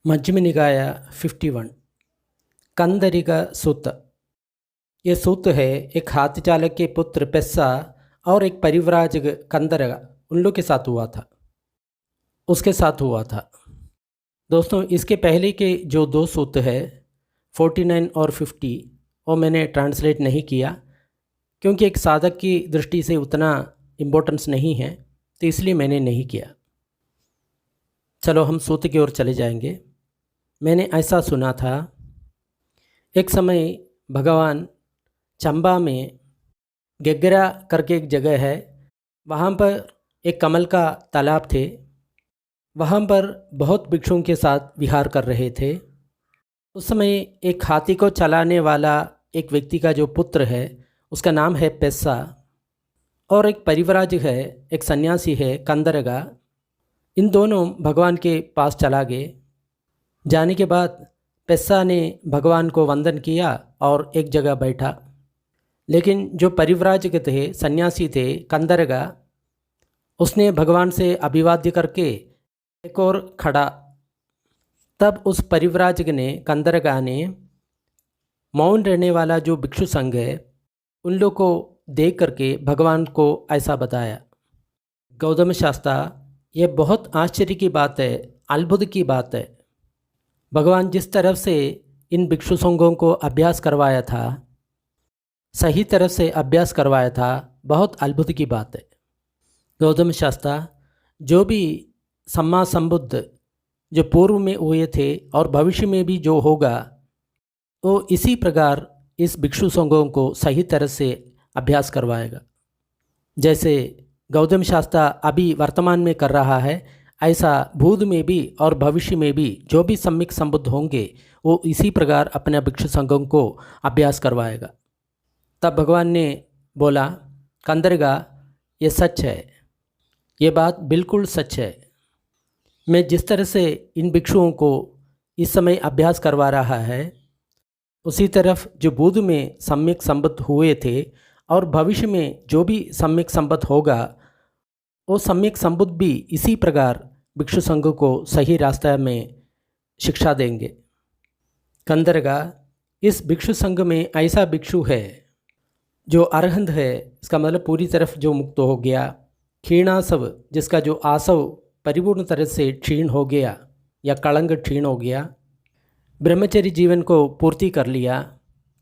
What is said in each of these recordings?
मध्यम निकाय 51 कंदरिग सूत। ये सूत है एक हाथी चालक के पुत्र पेस्सा और एक परिव्राजक कंदरग उन लोग के साथ हुआ था, उसके साथ हुआ था। दोस्तों, इसके पहले के जो दो सूत है 49 और 50 वो मैंने ट्रांसलेट नहीं किया क्योंकि एक साधक की दृष्टि से उतना इम्पोर्टेंस नहीं है, तो इसलिए मैंने नहीं किया। चलो हम सूत की ओर चले जाएंगे। मैंने ऐसा सुना था, एक समय भगवान चंबा में गेगरा करके एक जगह है, वहाँ पर एक कमल का तालाब थे। वहाँ पर बहुत भिक्षुओं के साथ विहार कर रहे थे। उस समय एक हाथी को चलाने वाला एक व्यक्ति का जो पुत्र है उसका नाम है पेस्सा, और एक परिव्राजक है, एक सन्यासी है कंदरगा। इन दोनों भगवान के पास चला गए। जाने के बाद पेस्सा ने भगवान को वंदन किया और एक जगह बैठा। लेकिन जो परिव्राजक थे, सन्यासी थे कंदरगा, उसने भगवान से अभिवाद्य करके एक और खड़ा। तब उस परिव्राजक ने, कंदरगा ने, मौन रहने वाला जो भिक्षु संघ है उन लोग को देख करके भगवान को ऐसा बताया, गौतम शास्त्रा, ये बहुत आश्चर्य की बात है, अद्भुत की बात है। भगवान जिस तरफ से इन भिक्षु संघों को अभ्यास करवाया था, सही तरफ से अभ्यास करवाया था, बहुत अद्भुत की बात है। गौतम शास्त्रा, जो भी सम्मा संबुद्ध जो पूर्व में हुए थे और भविष्य में भी जो होगा, वो इसी प्रकार इस भिक्षु संघों को सही तरह से अभ्यास करवाएगा। जैसे गौतम शास्त्रा अभी वर्तमान में कर रहा है, ऐसा भूत में भी और भविष्य में भी जो भी सम्यक संबुद्ध होंगे वो इसी प्रकार अपने भिक्षु संघों को अभ्यास करवाएगा। तब भगवान ने बोला, कंदरगा, ये सच है, ये बात बिल्कुल सच है। मैं जिस तरह से इन भिक्षुओं को इस समय अभ्यास करवा रहा है, उसी तरफ जो बुद्ध में सम्यक संबद्ध हुए थे और भविष्य में जो भी सम्यक संबद्ध होगा, वो सम्यक संबुद्ध भी इसी प्रकार भिक्षु संघ को सही रास्ते में शिक्षा देंगे। कंदरगा, इस भिक्षु संघ में ऐसा भिक्षु है जो अरहंत है, इसका मतलब पूरी तरफ जो मुक्त हो गया। क्षीणासव, जिसका जो आसव परिपूर्ण तरह से क्षीण हो गया या कलंक क्षीण हो गया। ब्रह्मचर्य जीवन को पूर्ति कर लिया,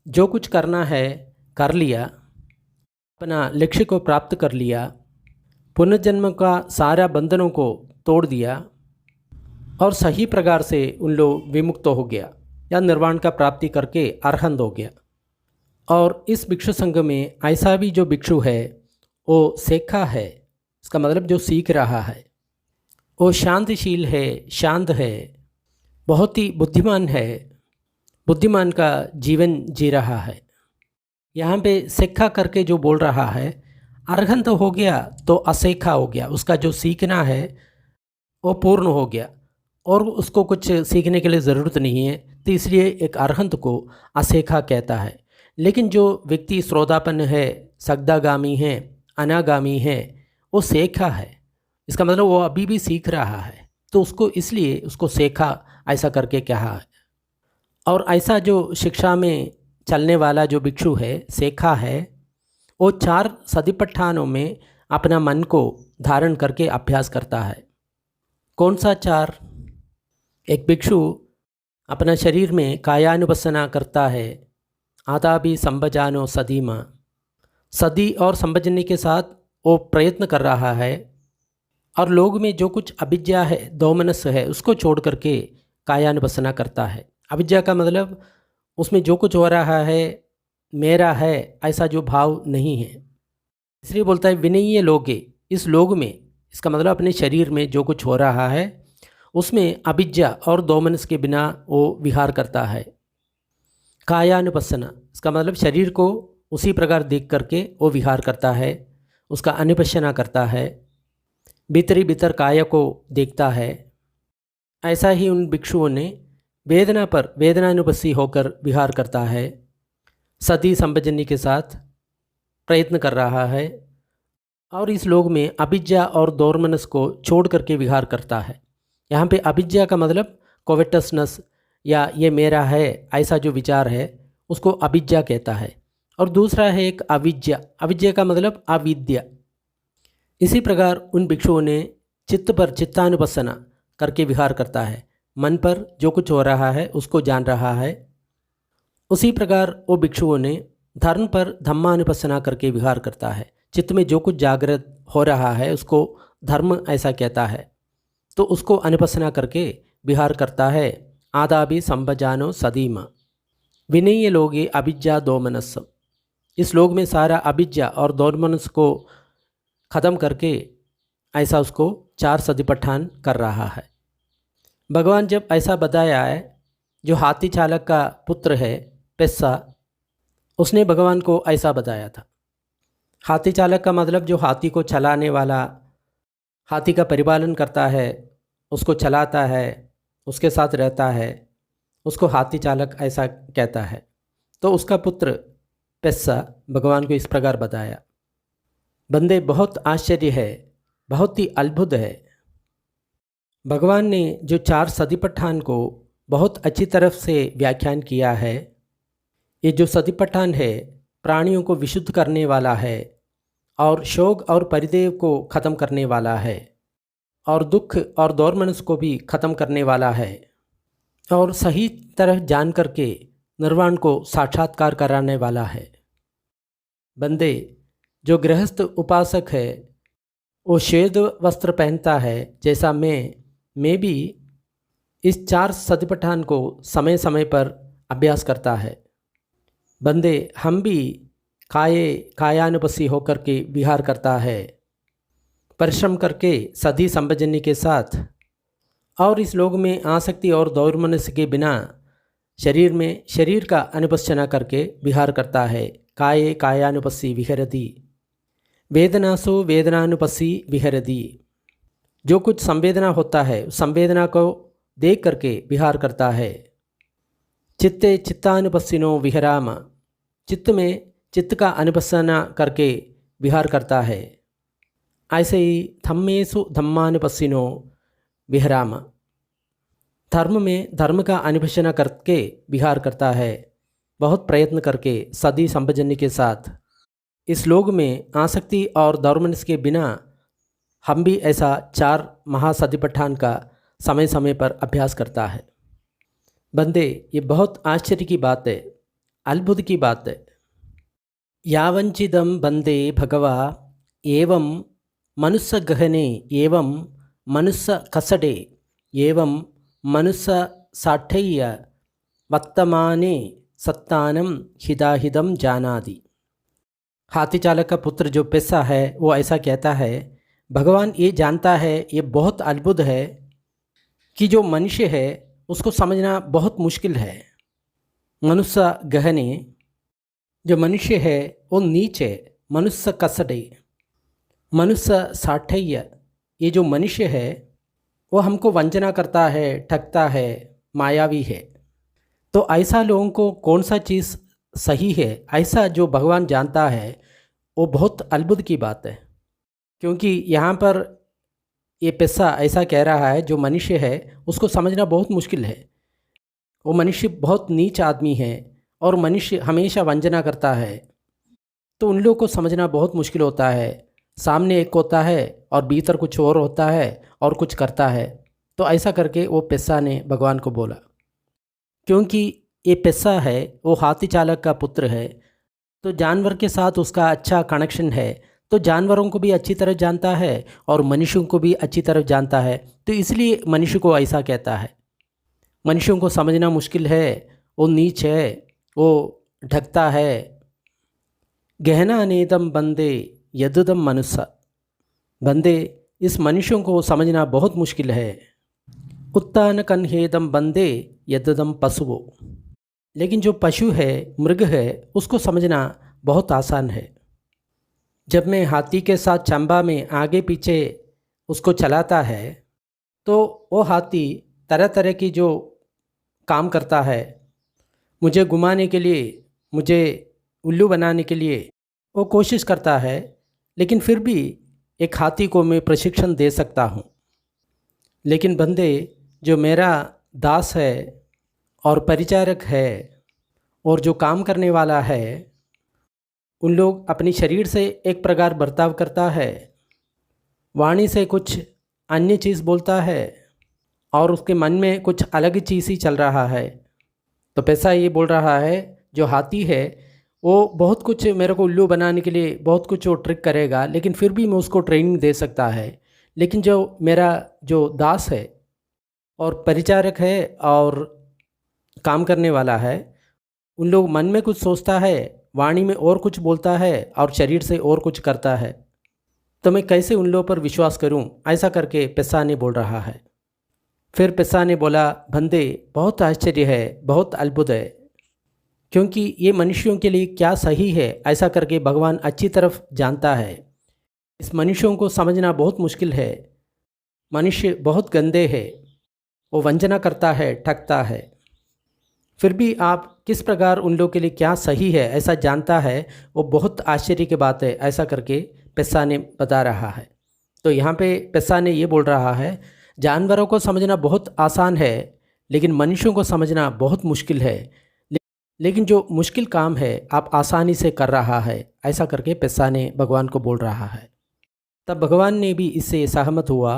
जो कुछ करना है कर लिया, अपना लक्ष्य को प्राप्त कर लिया, पुनर्जन्म का सारा बंधनों को तोड़ दिया और सही प्रकार से उन लोग विमुक्त हो गया या निर्वाण का प्राप्ति करके अरहंत हो गया। और इस भिक्षु संघ में ऐसा भी जो भिक्षु है वो सेखा है, इसका मतलब जो सीख रहा है, वो शांतिशील है, शांत है, बहुत ही बुद्धिमान है, बुद्धिमान का जीवन जी रहा है। यहाँ पे सेखा करके जो बोल रहा है, अरहंत हो गया तो असेखा हो गया, उसका जो सीखना है वो पूर्ण हो गया और उसको कुछ सीखने के लिए ज़रूरत नहीं है, तो इसलिए एक अरहंत को असेखा कहता है। लेकिन जो व्यक्ति श्रोतापन्न है, सगदागामी है, अनागामी है, वो सेखा है, इसका मतलब वो अभी भी सीख रहा है, तो उसको इसलिए उसको सेखा ऐसा करके कहा है। और ऐसा जो शिक्षा में चलने वाला जो भिक्षु है, सेखा है, वो 4 सतिपट्ठानों में अपना मन को धारण करके अभ्यास करता है। कौन सा 4? एक भिक्षु अपना शरीर में कायानुपස්සना करता है, आता भी संभजानो सदीमा, सदी और संभजने के साथ वो प्रयत्न कर रहा है। और लोग में जो कुछ अविद्या है, दोमनस है, उसको छोड़ करके कायानुपස්සना करता है। अविद्या का मतलब उसमें जो कुछ हो रहा है मेरा है, ऐसा जो भाव नहीं है, इसलिए बोलता है विनय्य लोगे, इस लोग में, इसका मतलब अपने शरीर में जो कुछ हो रहा है उसमें अविद्या और दोमनस के बिना वो विहार करता है। कायानुपස්සना, इसका मतलब शरीर को उसी प्रकार देख करके वो विहार करता है, उसका अनुपස්සना करता है, भीतरी भीतर काय को देखता है। ऐसा ही उन भिक्षुओं ने वेदना पर वेदनानुपस्सी होकर विहार करता है, सती संभजनी के साथ प्रयत्न कर रहा है और इस लोक में अविद्या और दोर्मनस को छोड़ करके विहार करता है। यहाँ पे अविद्या का मतलब कोवेटसनेस या ये मेरा है ऐसा जो विचार है उसको अविद्या कहता है। और दूसरा है एक अविद्या, अविद्या का मतलब अविद्या। इसी प्रकार उन भिक्षुओं ने चित्त पर चित्तानुपස්සना करके विहार करता है, मन पर जो कुछ हो रहा है उसको जान रहा है। उसी प्रकार वो भिक्षुओं ने धर्म पर धम्मानुपස්සना करके विहार करता है, चित्त में जो कुछ जागृत हो रहा है उसको धर्म ऐसा कहता है, तो उसको अनुपස්සना करके विहार करता है। आदाभी संभजानो सदीमा विनय्य लोगे अभिज्ञा दोमनस। इस श्लोक में सारा अभिज्ञा और दोमनस को ख़त्म करके ऐसा उसको 4 सतिपट्ठान कर रहा है। भगवान जब ऐसा बताया है, जो हाथी चालक का पुत्र है पेस्सा, उसने भगवान को ऐसा बताया था। हाथी चालक का मतलब जो हाथी को चलाने वाला, हाथी का परिपालन करता है, उसको चलाता है, उसके साथ रहता है, उसको हाथी चालक ऐसा कहता है। तो उसका पुत्र पेस्सा भगवान को इस प्रकार बताया, बंदे बहुत आश्चर्य है, बहुत ही अद्भुत है। भगवान ने जो 4 सतिपट्ठान को बहुत अच्छी तरफ से व्याख्यान किया है। ये जो सतिपट्ठान है प्राणियों को विशुद्ध करने वाला है और शोक और परिदेव को ख़त्म करने वाला है और दुख और दोर्मनस को भी ख़त्म करने वाला है और सही तरह जान करके निर्वाण को साक्षात्कार कराने वाला है। बंदे, जो गृहस्थ उपासक है वो श्वेत वस्त्र पहनता है, जैसा मैं भी इस 4 सतिपट्ठान को समय समय पर अभ्यास करता है। बंदे, हम भी कायानुपस्सी होकर के विहार करता है, परिश्रम करके सदी संपजन्य के साथ, और इस लोक में आसक्ति और दौर्मनस्य के बिना शरीर में शरीर का अनुपस्सना करके विहार करता है। काये कायानुपस्सी विहरति, वेदनासु वेदनानुपस्सी विहरति। जो कुछ संवेदना होता है उस संवेदना को देख करके विहार करता है। चित्ते चित्तानुपस्सिनो विहराम, चित्त में चित्त का अनुपस्सना करके विहार करता है। ऐसे ही धम्मेषु धम्मानुपस्सिनो विहराम, धर्म में धर्म का अनुपस्सना करके विहार करता है, बहुत प्रयत्न करके सदी संपजन्य के साथ। इस लोक में आसक्ति और दौर्मनस के बिना हम भी ऐसा 4 महासतिपट्ठान का समय समय पर अभ्यास करता है। बंदे, ये बहुत आश्चर्य की बात है, अद्भुत की बात है। यावंचिदम बंदे भगवा एवं मनुष्य गहने एवं मनुष्य कसडे एवं मनुष्य साठ्य वर्तमाने सत्तानम हिदाहिदम जानादि। हाथी चालक का पुत्र जो पेस्सा है वो ऐसा कहता है, भगवान ये जानता है, ये बहुत अद्भुत है कि जो मनुष्य है उसको समझना बहुत मुश्किल है। मनुष्य गहने, जो मनुष्य है वो नीच है। मनुष्य कसडे, मनुष्य साठ्य, ये जो मनुष्य है वो हमको वंचना करता है, ठगता है, मायावी है। तो ऐसा लोगों को कौन सा चीज़ सही है, ऐसा जो भगवान जानता है, वो बहुत अद्भुत की बात है। क्योंकि यहाँ पर ये पेस्सा ऐसा कह रहा है, जो मनुष्य है उसको समझना बहुत मुश्किल है। वो मनुष्य बहुत नीच आदमी है और मनुष्य हमेशा वंचना करता है, तो उन लोगों को समझना बहुत मुश्किल होता है। सामने एक होता है और भीतर कुछ और होता है और कुछ करता है। तो ऐसा करके वो पेस्सा ने भगवान को बोला। क्योंकि ये पेस्सा है वो हाथी चालक का पुत्र है, तो जानवर के साथ उसका अच्छा कनेक्शन है, तो जानवरों को भी अच्छी तरह जानता है और मनुष्यों को भी अच्छी तरह जानता है। तो इसलिए मनुष्य को ऐसा कहता है। मनुष्यों को समझना मुश्किल है, वो नीच है, वो ढकता है। गहना नेदम बंदे यदुदम मनुष्य, बंदे इस मनुष्यों को समझना बहुत मुश्किल है। उत्तान कन्हेदम बंदे यदुदम पशुओं, लेकिन जो पशु है, मृग है, उसको समझना बहुत आसान है। जब मैं हाथी के साथ चंबा में आगे पीछे उसको चलाता है तो वो हाथी तरह तरह की जो काम करता है, मुझे घुमाने के लिए, मुझे उल्लू बनाने के लिए वो कोशिश करता है। लेकिन फिर भी एक हाथी को मैं प्रशिक्षण दे सकता हूँ। लेकिन बंदे, जो मेरा दास है और परिचारक है और जो काम करने वाला है, उन लोग अपनी शरीर से एक प्रकार बर्ताव करता है, वाणी से कुछ अन्य चीज़ बोलता है और उसके मन में कुछ अलग चीज़ ही चल रहा है। तो पैसा ये बोल रहा है, जो हाथी है वो बहुत कुछ मेरे को उल्लू बनाने के लिए बहुत कुछ वो ट्रिक करेगा, लेकिन फिर भी मैं उसको ट्रेनिंग दे सकता है। लेकिन जो मेरा जो दास है और परिचारक है और काम करने वाला है, उन लोग मन में कुछ सोचता है, वाणी में और कुछ बोलता है और शरीर से और कुछ करता है। तो मैं कैसे उन लोगों पर विश्वास करूं? ऐसा करके पेसा ने बोल रहा है। फिर पेसा ने बोला, बंदे बहुत आश्चर्य है, बहुत अद्भुत है, क्योंकि ये मनुष्यों के लिए क्या सही है ऐसा करके भगवान अच्छी तरफ जानता है। इस मनुष्यों को समझना बहुत मुश्किल है। मनुष्य बहुत गंदे है, वो वंचना करता है, ठगता है। फिर भी आप किस प्रकार उन लोगों के लिए क्या सही है ऐसा जानता है, वो बहुत आश्चर्य की बात है, ऐसा करके पेसा ने बता रहा है। तो यहाँ पे पेसा ने ये बोल रहा है, जानवरों को समझना बहुत आसान है, लेकिन मनुष्यों को समझना बहुत मुश्किल है। लेकिन जो मुश्किल काम है आप आसानी से कर रहा है, ऐसा करके पेसा ने भगवान को बोल रहा है। तब भगवान ने भी इससे सहमत हुआ।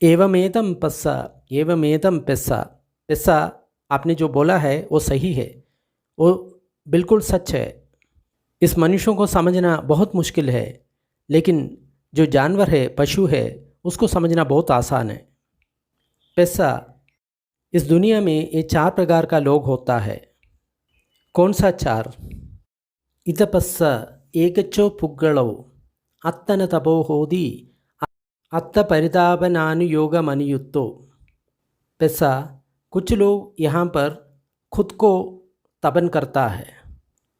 एवमेतम पस्सा, एवमेतम पेसा, पेसा आपने जो बोला है वो सही है, वो बिल्कुल सच है। इस मनुष्यों को समझना बहुत मुश्किल है, लेकिन जो जानवर है, पशु है, उसको समझना बहुत आसान है। पेसा, इस दुनिया में ये 4 प्रकार का लोग होता है। कौन सा 4? इतपस्स एकचो पुग्गलौ अत्तन तपो होदी अत्त परितापनानुयोगमनियुक्तो। पेसा, कुछ लोग यहाँ पर खुद को तपन करता है,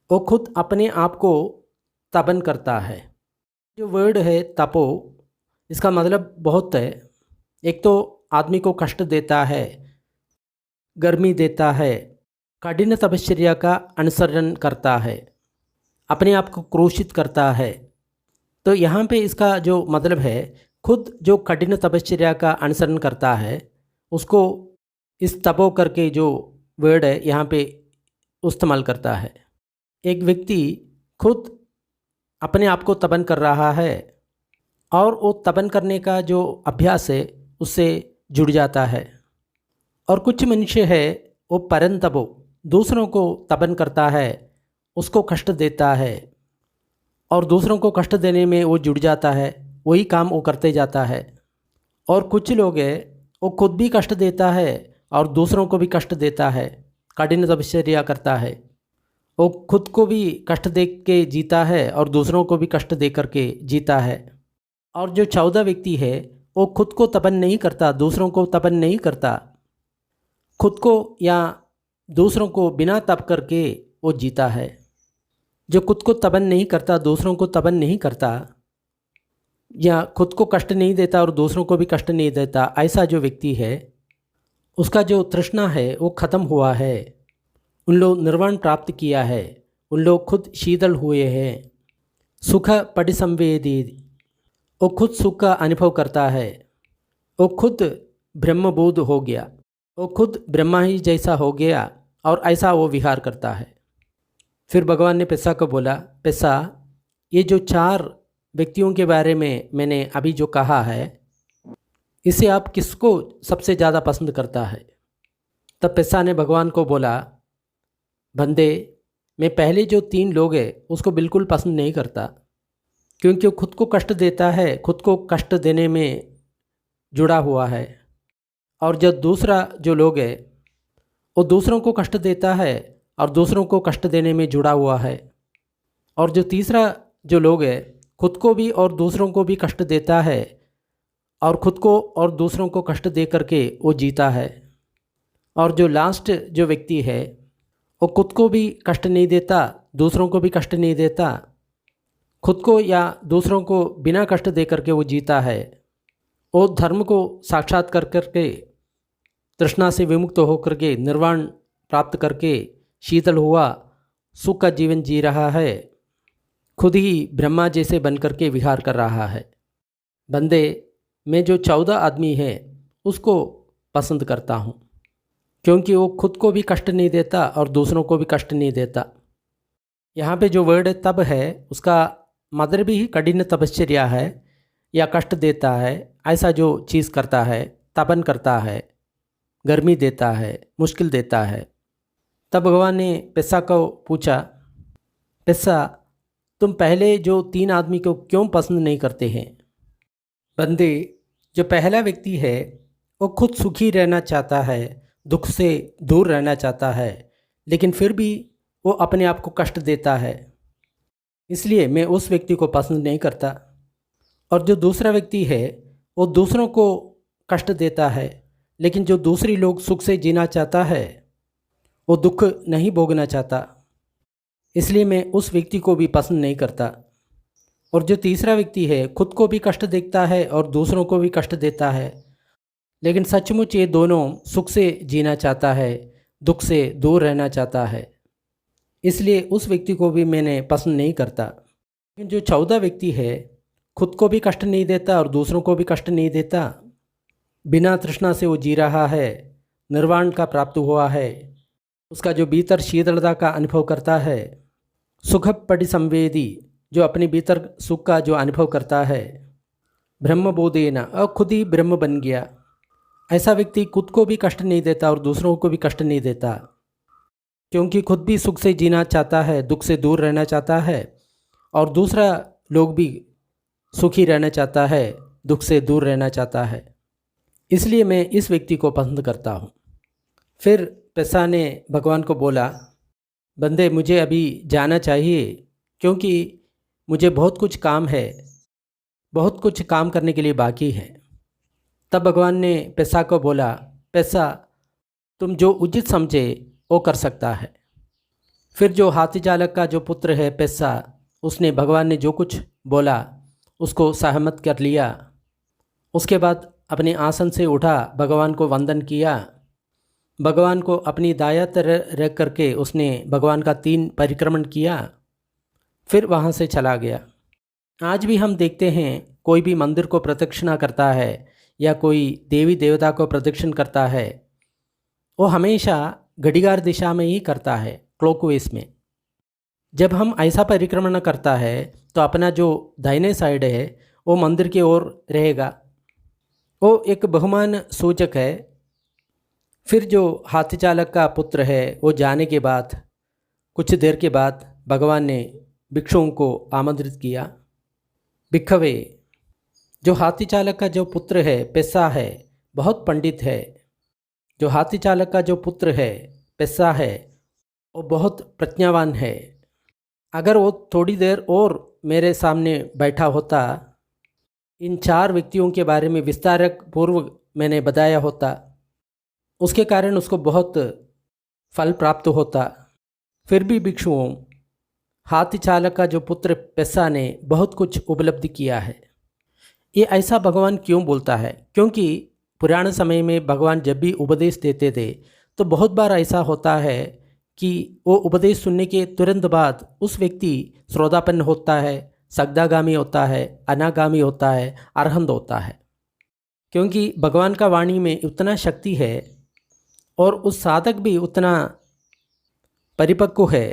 वो खुद अपने आप को तपन करता है। जो वर्ड है तपो, इसका मतलब बहुत है। एक तो आदमी को कष्ट देता है, गर्मी देता है, कठिन तपश्चर्या का अनुसरण करता है, अपने आप को क्रोशित करता है। तो यहाँ पे इसका जो मतलब है, खुद जो कठिन तपश्चर्या का अनुसरण करता है उसको इस तपो करके जो वर्ड है यहाँ पे इस्तेमाल करता है। एक व्यक्ति खुद अपने आप को तपन कर रहा है और वो तपन करने का जो अभ्यास है उससे जुड़ जाता है। और कुछ मनुष्य है वो परंतपो, दूसरों को तपन करता है, उसको कष्ट देता है और दूसरों को कष्ट देने में वो जुड़ जाता है, वही काम वो करते जाता है। और कुछ लोग हैं वो खुद भी कष्ट देता है और दूसरों को भी कष्ट देता है, कठिन तपश्चर्या करता है। वो खुद को भी कष्ट दे के जीता है और दूसरों को भी कष्ट दे करके जीता है। और जो 14 व्यक्ति है वो खुद को तपन नहीं करता, दूसरों को तपन नहीं करता, खुद को या दूसरों को बिना तप करके वो जीता है। जो खुद को तपन नहीं करता, दूसरों को तपन नहीं करता, या खुद को कष्ट नहीं देता और दूसरों को भी कष्ट नहीं देता, ऐसा जो व्यक्ति है उसका जो तृष्णा है वो ख़त्म हुआ है। उन लोग निर्वाण प्राप्त किया है, उन लोग खुद शीतल हुए हैं। सुख परिसंवेदी, वो खुद सुख का अनुभव करता है, वो खुद ब्रह्मबोध हो गया, वो खुद ब्रह्मा ही जैसा हो गया और ऐसा वो विहार करता है। फिर भगवान ने पेसा को बोला, पेसा, ये जो 4 व्यक्तियों के बारे में मैंने अभी जो कहा है, इसे आप किसको सबसे ज़्यादा पसंद करता है? तब पेसा ने भगवान को बोला, बंदे, मैं पहले जो 3 लोग हैं उसको बिल्कुल पसंद नहीं करता, क्योंकि वो खुद को कष्ट देता है, खुद को कष्ट देने में जुड़ा हुआ है। और जो दूसरा जो लोग है वो दूसरों को कष्ट देता है और दूसरों को कष्ट देने में जुड़ा हुआ है। और जो तीसरा जो लोग है खुद को भी और दूसरों को भी कष्ट देता है और खुद को और दूसरों को कष्ट दे करके वो जीता है। और जो लास्ट जो व्यक्ति है वो खुद को भी कष्ट नहीं देता, दूसरों को भी कष्ट नहीं देता, खुद को या दूसरों को बिना कष्ट दे करके वो जीता है। वो धर्म को साक्षात कर करके, तृष्णा से विमुक्त होकर के, निर्वाण प्राप्त करके शीतल हुआ सुख का जीवन जी रहा है, खुद ही ब्रह्मा जैसे बन करके विहार कर रहा है। बंदे, मैं जो 14 आदमी है उसको पसंद करता हूँ। क्योंकि वो खुद को भी कष्ट नहीं देता और दूसरों को भी कष्ट नहीं देता। यहाँ पे जो वर्ड तब है उसका मतलब भी कठिन तपश्चर्या है या कष्ट देता है, ऐसा जो चीज़ करता है, तपन करता है, गर्मी देता है, मुश्किल देता है। तब भगवान ने पेस्सा को पूछा, पेस्सा तुम पहले जो 3 आदमी को क्यों पसंद नहीं करते हैं? बंदे, जो पहला व्यक्ति है वो खुद सुखी रहना चाहता है, दुख से दूर रहना चाहता है, लेकिन फिर भी वो अपने आप को कष्ट देता है, इसलिए मैं उस व्यक्ति को पसंद नहीं करता। और जो दूसरा व्यक्ति है वो दूसरों को कष्ट देता है, लेकिन जो दूसरी लोग सुख से जीना चाहता है वो दुख नहीं भोगना चाहता, इसलिए मैं उस व्यक्ति को भी पसंद नहीं करता। और जो तीसरा व्यक्ति है खुद को भी कष्ट देता है और दूसरों को भी कष्ट देता है, लेकिन सचमुच ये दोनों सुख से जीना चाहता है, दुख से दूर रहना चाहता है, इसलिए उस व्यक्ति को भी मैंने पसंद नहीं करता। लेकिन जो 14 व्यक्ति है खुद को भी कष्ट नहीं देता और दूसरों को भी कष्ट नहीं देता, बिना तृष्णा से वो जी रहा है, निर्वाण का प्राप्त हुआ है, उसका जो भीतर शीतलता का अनुभव करता है, सुख परिसंवेदी जो अपने भीतर सुख का जो अनुभव करता है, ब्रह्म बोधेना और खुद ही ब्रह्म बन गया, ऐसा व्यक्ति खुद को भी कष्ट नहीं देता और दूसरों को भी कष्ट नहीं देता, क्योंकि खुद भी सुख से जीना चाहता है, दुख से दूर रहना चाहता है, और दूसरा लोग भी सुखी रहना चाहता है, दुख से दूर रहना चाहता है, इसलिए मैं इस व्यक्ति को पसंद करता हूँ। फिर पेस्सा ने भगवान को बोला, बंदे मुझे अभी जाना चाहिए, क्योंकि मुझे बहुत कुछ काम है, बहुत कुछ काम करने के लिए बाकी है। तब भगवान ने पेस्सा को बोला, पेस्सा तुम जो उचित समझे वो कर सकता है। फिर जो हाथी चालक का जो पुत्र है पेस्सा, उसने भगवान ने जो कुछ बोला उसको सहमत कर लिया। उसके बाद अपने आसन से उठा, भगवान को वंदन किया, भगवान को अपनी दाया तरफ रख करके उसने भगवान का 3 परिक्रमण किया, फिर वहाँ से चला गया। आज भी हम देखते हैं कोई भी मंदिर को प्रदक्षिणा करता है या कोई देवी देवता को प्रदक्षिण करता है, वो हमेशा घड़ीगार दिशा में ही करता है, क्लॉकवाइज में। जब हम ऐसा परिक्रमण करता है तो अपना जो दाहिने साइड है वो मंदिर की ओर रहेगा, वो एक बहुमान सूचक है। फिर जो हाथी चालक का पुत्र है वो जाने के बाद कुछ देर के बाद भगवान ने भिक्षुओं को आमंत्रित किया। भिक्षवे, जो हाथी चालक का जो पुत्र है पेस्सा है, बहुत पंडित है। जो हाथी चालक का जो पुत्र है पेस्सा है वो बहुत प्रज्ञावान है। अगर वो थोड़ी देर और मेरे सामने बैठा होता, इन 4 व्यक्तियों के बारे में विस्तारक पूर्व मैंने बताया होता, उसके कारण उसको बहुत फल प्राप्त होता। फिर भी भिक्षुओं, हाथी चालक का जो पुत्र पेस्सा ने बहुत कुछ उपलब्धि किया है। ये ऐसा भगवान क्यों बोलता है? क्योंकि पुराने समय में भगवान जब भी उपदेश देते थे तो बहुत बार ऐसा होता है कि वो उपदेश सुनने के तुरंत बाद उस व्यक्ति श्रोतापन्न होता है, सगदागामी होता है, अनागामी होता है, अरहंत होता है। क्योंकि भगवान का वाणी में उतना शक्ति है और उस साधक भी उतना परिपक्व है,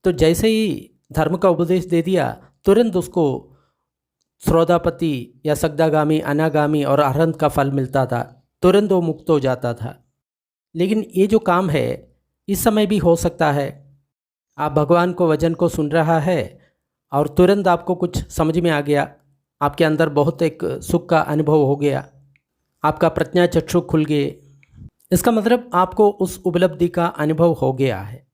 तो जैसे ही धर्म का उपदेश दे दिया तुरंत उसको श्रोतापति या सगदागामी, अनागामी और अरहंत का फल मिलता था, तुरंत वो मुक्त हो जाता था। लेकिन ये जो काम है इस समय भी हो सकता है। आप भगवान को वचन को सुन रहा है और तुरंत आपको कुछ समझ में आ गया, आपके अंदर बहुत एक सुख का अनुभव हो गया, आपका प्रज्ञा चक्षु खुल गए, इसका मतलब आपको उस उपलब्धि का अनुभव हो गया है।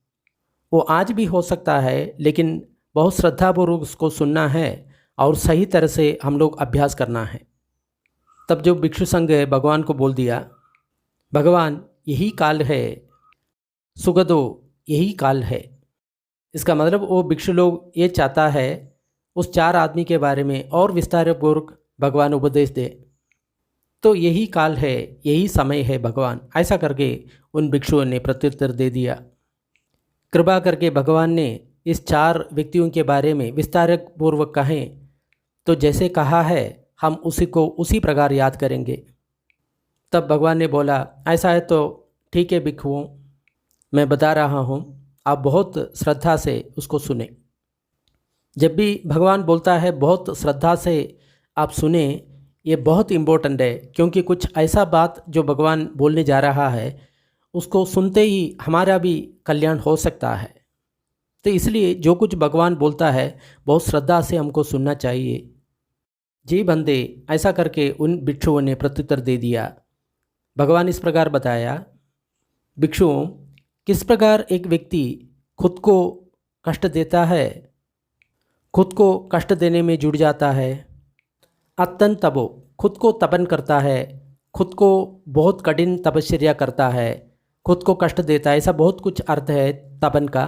वो आज भी हो सकता है, लेकिन बहुत श्रद्धापूर्वक उसको सुनना है और सही तरह से हम लोग अभ्यास करना है। तब जो भिक्षु संघ भगवान को बोल दिया, भगवान यही काल है, सुगदो यही काल है। इसका मतलब वो भिक्षु लोग ये चाहता है उस 4 आदमी के बारे में और विस्तारपूर्वक भगवान उपदेश दे, तो यही काल है, यही समय है भगवान, ऐसा करके उन भिक्षुओं ने प्रत्युत्तर दे दिया। कृपा करके भगवान ने इस 4 व्यक्तियों के बारे में विस्तार पूर्वक कहें, तो जैसे कहा है हम उसी को उसी प्रकार याद करेंगे। तब भगवान ने बोला, ऐसा है तो ठीक है भिक्षुओं, मैं बता रहा हूँ, आप बहुत श्रद्धा से उसको सुने। जब भी भगवान बोलता है बहुत श्रद्धा से आप सुने, ये बहुत इम्पोर्टेंट है, क्योंकि कुछ ऐसा बात जो भगवान बोलने जा रहा है उसको सुनते ही हमारा भी कल्याण हो सकता है। तो इसलिए जो कुछ भगवान बोलता है बहुत श्रद्धा से हमको सुनना चाहिए। जी बंदे, ऐसा करके उन भिक्षुओं ने प्रत्युत्तर दे दिया। भगवान इस प्रकार बताया, भिक्षुओं, किस प्रकार एक व्यक्ति खुद को कष्ट देता है, खुद को कष्ट देने में जुड़ जाता है। अत्यंत तपो, खुद को तपन करता है, खुद को बहुत कठिन तपश्चर्या करता है, खुद को कष्ट देता है, ऐसा बहुत कुछ अर्थ है तपन का।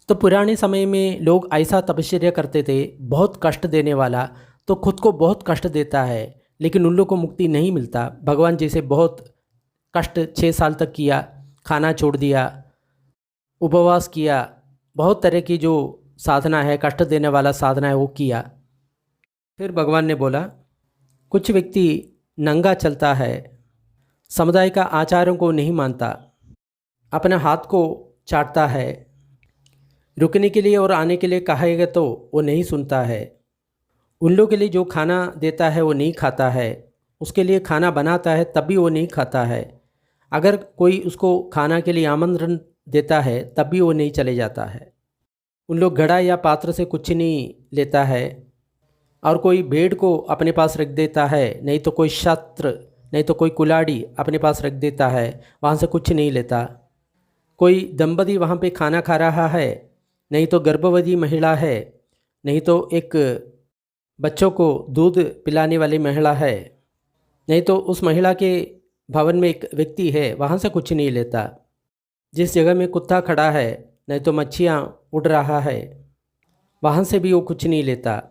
तो पुराने समय में लोग ऐसा तपश्चर्या करते थे, बहुत कष्ट देने वाला, तो खुद को बहुत कष्ट देता है, लेकिन उन लोगों को मुक्ति नहीं मिलता। भगवान जैसे बहुत कष्ट 6 साल तक किया, खाना छोड़ दिया, उपवास किया, बहुत तरह की जो साधना है, कष्ट देने वाला साधना है, वो किया। फिर भगवान ने बोला, कुछ व्यक्ति नंगा चलता है, समुदाय का आचारों को नहीं मानता, अपने हाथ को चाटता है, रुकने के लिए और आने के लिए कहेगा तो वो नहीं सुनता है, उन लोगों के लिए जो खाना देता है वो नहीं खाता है, उसके लिए खाना बनाता है तब भी वो नहीं खाता है, अगर कोई उसको खाना के लिए आमंत्रण देता है तब भी वो नहीं चले जाता है, उन लोग घड़ा या पात्र से कुछ नहीं लेता है, और कोई भेड़ को अपने पास रख देता है, नहीं तो कोई छत्र, नहीं तो कोई कुल्हाड़ी अपने पास रख देता है, वहाँ से कुछ नहीं लेता। कोई दंपति वहाँ पे खाना खा रहा है, नहीं तो गर्भवती महिला है, नहीं तो एक बच्चों को दूध पिलाने वाली महिला है, नहीं तो उस महिला के भवन में एक व्यक्ति है, वहाँ से कुछ नहीं लेता। जिस जगह में कुत्ता खड़ा है, नहीं तो मच्छियाँ उड़ रहा है, वहाँ से भी वो कुछ नहीं लेता।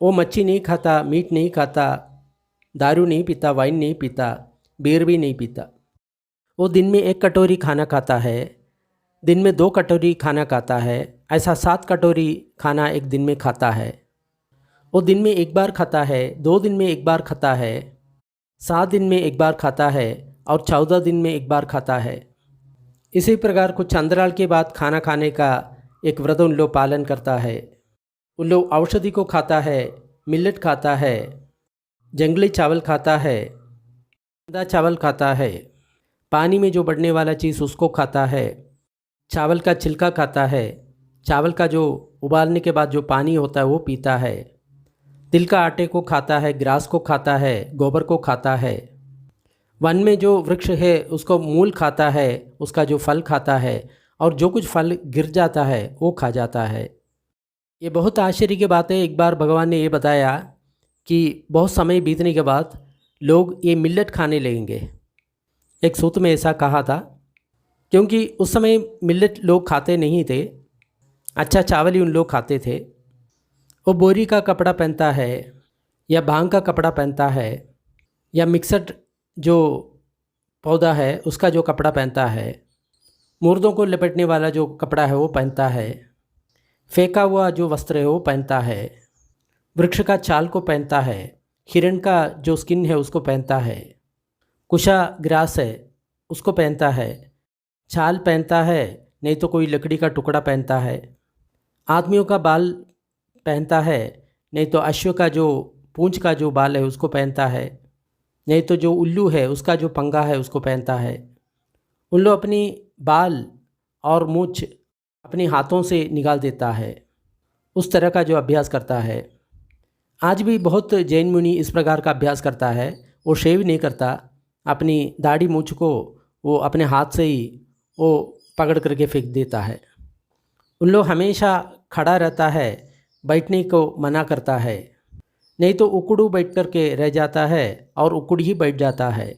वो मच्छी नहीं खाता, मीट नहीं खाता, दारू नहीं पीता, वाइन नहीं पीता, बीयर भी नहीं पीता। वो दिन में 1 कटोरी खाना खाता है, दिन में 2 कटोरी खाना खाता है, ऐसा 7 कटोरी खाना एक दिन में खाता है। वो दिन में 1 बार खाता है, 2 दिन में 1 बार खाता है, 7 दिन में 1 बार खाता है, और 14 दिन में 1 बार खाता है। इसी प्रकार कुछ अंतराल के बाद खाना खाने का एक व्रत उन लोग पालन करता है। उन लोग औषधि को खाता है, मिलेट खाता है, जंगली चावल खाता है, सादा चावल खाता है, पानी में जो बढ़ने वाला चीज़ उसको खाता है, चावल का छिलका खाता है, चावल का जो उबालने के बाद जो पानी होता है वो पीता है, तिल का आटे को खाता है, ग्रास को खाता है, गोबर को खाता है, वन में जो वृक्ष है उसको मूल खाता है, उसका जो फल खाता है, और जो कुछ फल गिर जाता है वो खा जाता है। ये बहुत आश्चर्य की बात है। एक बार भगवान ने ये बताया कि बहुत समय बीतने के बाद लोग ये मिलेट खाने लगेंगे। एक सूत में ऐसा कहा था, क्योंकि उस समय मिलेट लोग खाते नहीं थे, अच्छा चावल ही उन लोग खाते थे। वो बोरी का कपड़ा पहनता है, या भांग का कपड़ा पहनता है, या मिक्सड जो पौधा है उसका जो कपड़ा पहनता है, मुर्दों को लपेटने वाला जो कपड़ा है वो पहनता है, फेंका हुआ जो वस्त्र है वो पहनता है, वृक्ष का छाल को पहनता है, हिरण का जो स्किन है उसको पहनता है, कुशा ग्रास है उसको पहनता है, छाल पहनता है, नहीं तो कोई लकड़ी का टुकड़ा पहनता है, आदमियों का बाल पहनता है, नहीं तो अश्व का जो पूंछ का जो बाल है उसको पहनता है, नहीं तो जो उल्लू है उसका जो पंगा है उसको पहनता है। उन लोग अपनी बाल और मूछ अपने हाथों से निकाल देता है, उस तरह का जो अभ्यास करता है। आज भी बहुत जैन मुनि इस प्रकार का अभ्यास करता है। वो शेव नहीं करता, अपनी दाढ़ी मूछ को वो अपने हाथ से ही वो पकड़ करके फेंक देता है। उन लोग हमेशा खड़ा रहता है, बैठने को मना करता है, नहीं तो उकड़ू बैठ कर के रह जाता है और उकड़ ही बैठ जाता है,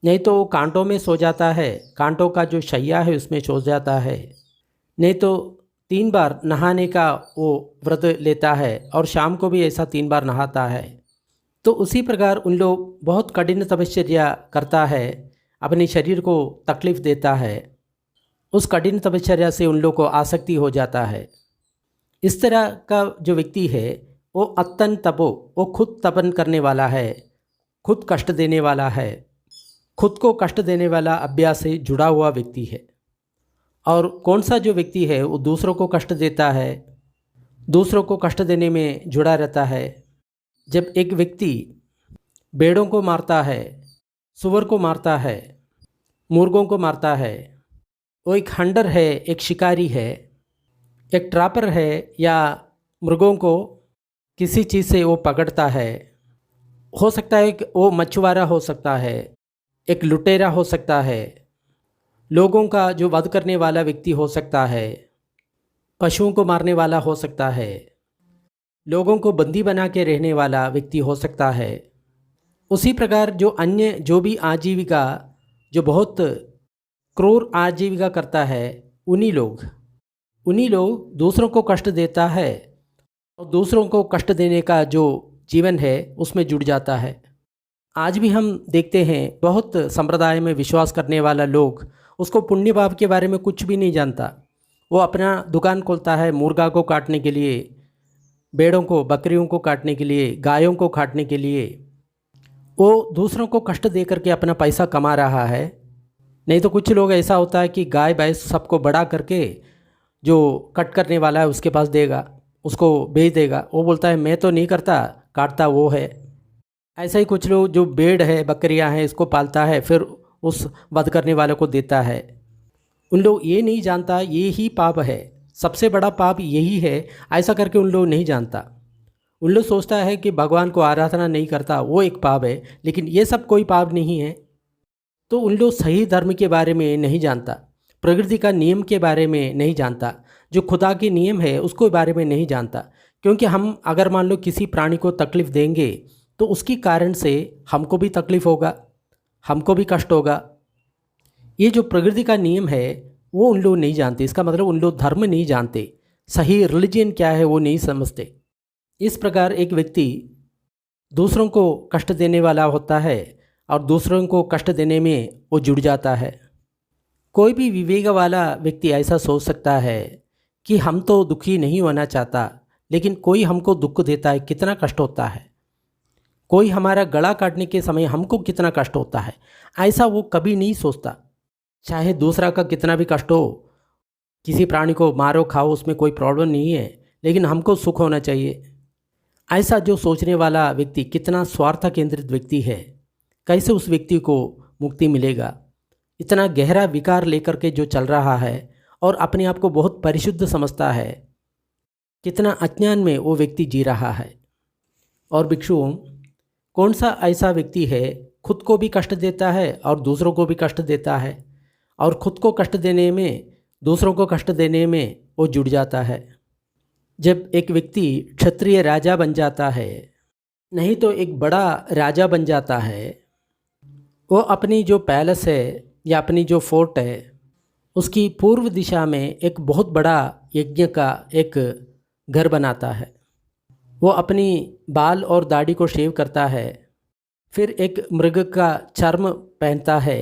नहीं तो वो कांटों में सो जाता है, कांटों का जो शैया है उसमें सो जाता है, नहीं तो 3 बार नहाने का वो व्रत लेता है और शाम को भी ऐसा 3 बार नहाता है। तो उसी प्रकार उन लोग बहुत कठिन तपश्चर्या करता है, अपने शरीर को तकलीफ़ देता है, उस कठिन तपश्चर्या से उन लोग को आसक्ति हो जाता है। इस तरह का जो व्यक्ति है वो अत्यंत तपो, वो खुद तपन करने वाला है, खुद कष्ट देने वाला है, खुद को कष्ट देने वाला अभ्यास से जुड़ा हुआ व्यक्ति है। और कौन सा जो व्यक्ति है वो दूसरों को कष्ट देता है, दूसरों को कष्ट देने में जुड़ा रहता है। जब एक व्यक्ति भेड़ों को मारता है, सुअर को मारता है, मुर्गों को मारता है, वो एक हंटर है, एक शिकारी है, एक ट्रैपर है, या मृगों को किसी चीज़ से वो पकड़ता है। हो सकता है कि वो मछुआरा हो सकता है, एक लुटेरा हो सकता है, लोगों का जो वध करने वाला व्यक्ति हो सकता है, पशुओं को मारने वाला हो सकता है, लोगों को बंदी बना के रहने वाला व्यक्ति हो सकता है। उसी प्रकार जो अन्य जो भी आजीविका जो बहुत क्रूर आजीविका करता है, उन्हीं लोग दूसरों को कष्ट देता है और दूसरों को कष्ट देने का जो जीवन है उसमें जुड़ जाता है। आज भी हम देखते हैं बहुत संप्रदाय में विश्वास करने वाला लोग उसको पुण्य पाप के बारे में कुछ भी नहीं जानता। वो अपना दुकान खोलता है मुर्गा को काटने के लिए, भेड़ों को बकरियों को काटने के लिए, गायों को काटने के लिए। वो दूसरों को कष्ट दे करके अपना पैसा कमा रहा है। नहीं तो कुछ लोग ऐसा होता है कि गाय भैंस सबको बड़ा करके जो कट करने वाला है उसके पास देगा, उसको बेच देगा। वो बोलता है मैं तो नहीं करता, काटता वो है। ऐसा ही कुछ लोग जो भेड़ है बकरियां हैं इसको पालता है, फिर उस वध करने वाले को देता है। उन लोग ये नहीं जानता ये ही पाप है, सबसे बड़ा पाप यही है, ऐसा करके उन लोग नहीं जानता। उन लोग सोचता है कि भगवान को आराधना नहीं करता वो एक पाप है, लेकिन ये सब कोई पाप नहीं है। तो उन लोग सही धर्म के बारे में नहीं जानता, प्रकृति का नियम के बारे में नहीं जानता, जो खुदा के नियम है उसको बारे में नहीं जानता। क्योंकि हम अगर मान लो किसी प्राणी को तकलीफ़ देंगे तो उसकी कारण से हमको भी तकलीफ़ होगा, हमको भी कष्ट होगा। ये जो प्रकृति का नियम है वो उन लोग नहीं जानते। इसका मतलब उन लोग धर्म नहीं जानते, सही रिलीजन क्या है वो नहीं समझते। इस प्रकार एक व्यक्ति दूसरों को कष्ट देने वाला होता है और दूसरों को कष्ट देने में वो जुड़ जाता है। कोई भी विवेक वाला व्यक्ति ऐसा सोच सकता है कि हम तो दुखी नहीं होना चाहता, लेकिन कोई हमको दुख देता है, कितना कष्ट होता है। कोई हमारा गला काटने के समय हमको कितना कष्ट होता है, ऐसा वो कभी नहीं सोचता। चाहे दूसरा का कितना भी कष्ट हो, किसी प्राणी को मारो खाओ उसमें कोई प्रॉब्लम नहीं है, लेकिन हमको सुख होना चाहिए। ऐसा जो सोचने वाला व्यक्ति कितना स्वार्थ केंद्रित व्यक्ति है, कैसे उस व्यक्ति को मुक्ति मिलेगा। इतना गहरा विकार लेकर के जो चल रहा है और अपने आप को बहुत परिशुद्ध समझता है, कितना अज्ञान में वो व्यक्ति जी रहा है। और भिक्षुओं, कौन सा ऐसा व्यक्ति है खुद को भी कष्ट देता है और दूसरों को भी कष्ट देता है, और खुद को कष्ट देने में दूसरों को कष्ट देने में वो जुड़ जाता है। जब एक व्यक्ति क्षत्रिय राजा बन जाता है, नहीं तो एक बड़ा राजा बन जाता है, वो अपनी जो पैलेस है या अपनी जो फोर्ट है उसकी पूर्व दिशा में एक बहुत बड़ा यज्ञ का एक घर बनाता है। वो अपनी बाल और दाढ़ी को शेव करता है, फिर एक मृग का चर्म पहनता है,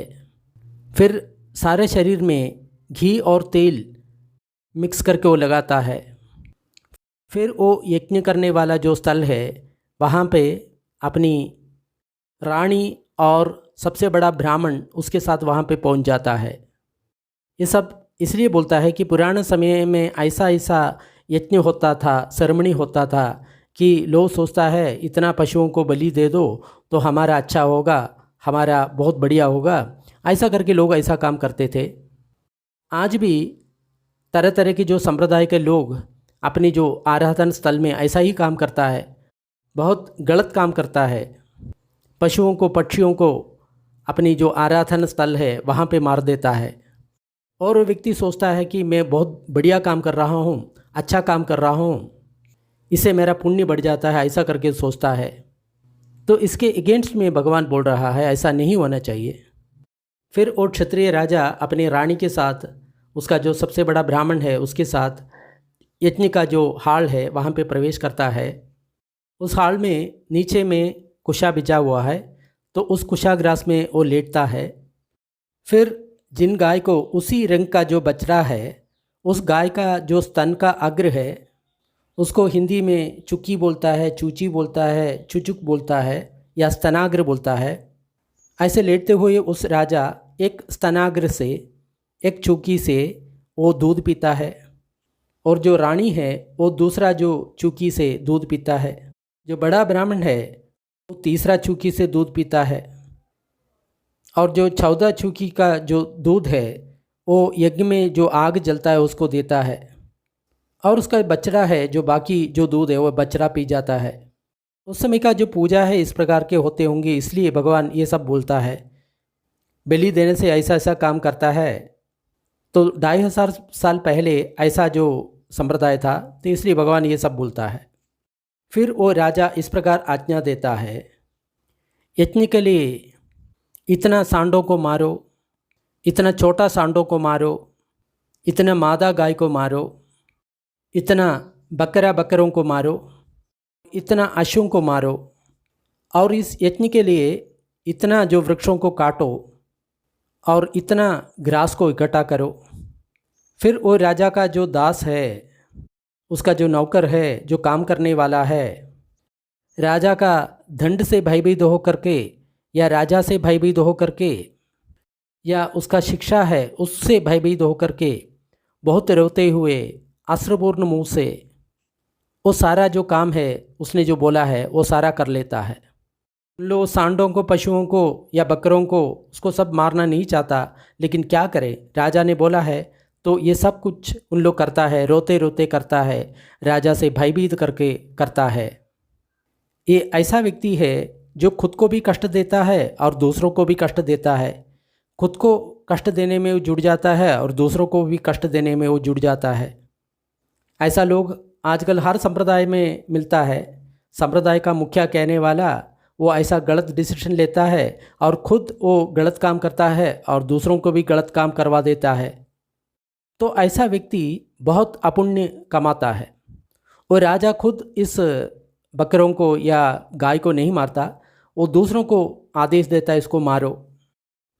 फिर सारे शरीर में घी और तेल मिक्स करके वो लगाता है। फिर वो यज्ञ करने वाला जो स्थल है वहाँ पे अपनी रानी और सबसे बड़ा ब्राह्मण उसके साथ वहाँ पे पहुँच जाता है। ये सब इसलिए बोलता है कि पुराने समय में ऐसा ऐसा यज्ञ होता था, सेरेमनी होता था कि लोग सोचता है इतना पशुओं को बलि दे दो तो हमारा अच्छा होगा, हमारा बहुत बढ़िया होगा। ऐसा करके लोग ऐसा काम करते थे। आज भी तरह तरह के जो संप्रदाय के लोग अपनी जो आराधन स्थल में ऐसा ही काम करता है, बहुत गलत काम करता है। पशुओं को, पक्षियों को अपनी जो आराधन स्थल है वहाँ पे मार देता है, और वो व्यक्ति सोचता है कि मैं बहुत बढ़िया काम कर रहा हूँ, अच्छा काम कर रहा हूँ, इससे मेरा पुण्य बढ़ जाता है, ऐसा करके सोचता है। तो इसके अगेंस्ट में भगवान बोल रहा है ऐसा नहीं होना चाहिए। फिर वो क्षत्रिय राजा अपनी रानी के साथ, उसका जो सबसे बड़ा ब्राह्मण है उसके साथ यज्ञ का जो हाल है वहाँ पे प्रवेश करता है। उस हाल में नीचे में कुशा बिछा हुआ है, तो उस कुशाग्रास में वो लेटता है। फिर जिन गाय को उसी रंग का जो बछड़ा है, उस गाय का जो स्तन का अग्र है उसको हिंदी में चुकी बोलता है, चूची बोलता है, चुचुक बोलता है या स्तनाग्र बोलता है। ऐसे लेटते हुए उस राजा एक स्तनाग्र से, एक चूकी से वो दूध पीता है, और जो रानी है वो दूसरा जो चूकी से दूध पीता है। जो बड़ा ब्राह्मण है वो तीसरा चूकी से दूध पीता है, और जो 14 चूकी का जो दूध है वो यज्ञ में जो आग जलता है उसको देता है, और उसका बछड़ा है जो बाकी जो दूध है वो बछड़ा पी जाता है। उस समय का जो पूजा है इस प्रकार के होते होंगे, इसलिए भगवान ये सब बोलता है। बलि देने से ऐसा ऐसा काम करता है, तो 2500 साल पहले ऐसा जो संप्रदाय था, तो इसलिए भगवान ये सब बोलता है। फिर वो राजा इस प्रकार आज्ञा देता है, यज्ञ के लिए इतना सांडों को मारो, इतना छोटा सांडों को मारो, इतना मादा गाय को मारो, इतना बकरों को मारो, इतना अश्वों को मारो, और इस यज्ञ के लिए इतना जो वृक्षों को काटो और इतना ग्रास को इकट्ठा करो। फिर वो राजा का जो दास है, उसका जो नौकर है, जो काम करने वाला है, राजा का दंड से भयभीत हो करके या राजा से भयभीत हो करके या उसका शिक्षा है उससे भयभीत हो करके बहुत रोते हुए अश्रुपूर्ण मुँह से वो सारा जो काम है उसने जो बोला है वो सारा कर लेता है। लोग सांडों को, पशुओं को या बकरों को उसको सब मारना नहीं चाहता, लेकिन क्या करे, राजा ने बोला है तो ये सब कुछ उन लोग करता है, रोते रोते करता है, राजा से भयभीत करके करता है। ये ऐसा व्यक्ति है जो खुद को भी कष्ट देता है और दूसरों को भी कष्ट देता है। खुद को कष्ट देने में वो जुड़ जाता है और दूसरों को भी कष्ट देने में वो जुड़ जाता है। ऐसा लोग आजकल हर संप्रदाय में मिलता है। संप्रदाय का मुखिया कहने वाला वो ऐसा गलत डिसीजन लेता है और खुद वो गलत काम करता है और दूसरों को भी गलत काम करवा देता है। तो ऐसा व्यक्ति बहुत अपुण्य कमाता है। वो राजा खुद इस बकरों को या गाय को नहीं मारता, वो दूसरों को आदेश देता है इसको मारो,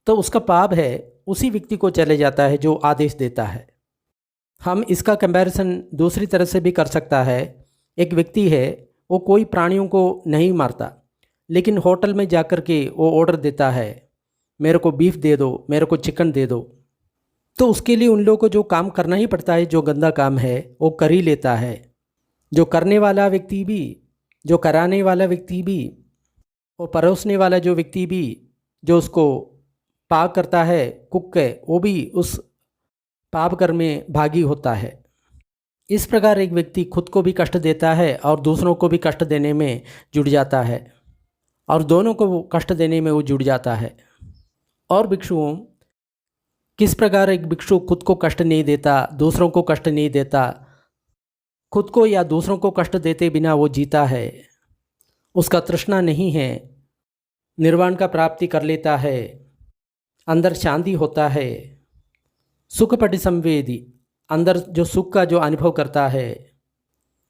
तो उसका पाप है उसी व्यक्ति को चले जाता है जो आदेश देता है। हम इसका कंपैरिजन दूसरी तरह से भी कर सकता है। एक व्यक्ति है वो कोई प्राणियों को नहीं मारता, लेकिन होटल में जाकर के वो ऑर्डर देता है, मेरे को बीफ दे दो, मेरे को चिकन दे दो, तो उसके लिए उन लोगों को जो काम करना ही पड़ता है, जो गंदा काम है वो कर ही लेता है। जो करने वाला व्यक्ति भी, जो कराने वाला व्यक्ति भी, वो परोसने वाला जो व्यक्ति भी, जो उसको पाक करता है, कुक है, वो भी उस पाप कर्म में भागी होता है। इस प्रकार एक व्यक्ति खुद को भी कष्ट देता है और दूसरों को भी कष्ट देने में जुड़ जाता है, और दोनों को वो कष्ट देने में वो जुड़ जाता है। और भिक्षुओं, किस प्रकार एक भिक्षु खुद को कष्ट नहीं देता, दूसरों को कष्ट नहीं देता, खुद को या दूसरों को कष्ट देते बिना वो जीता है, उसका तृष्णा नहीं है, निर्वाण का प्राप्ति कर लेता है, अंदर शांति होता है, सुखपटि संवेदी, अंदर जो सुख का जो अनुभव करता है,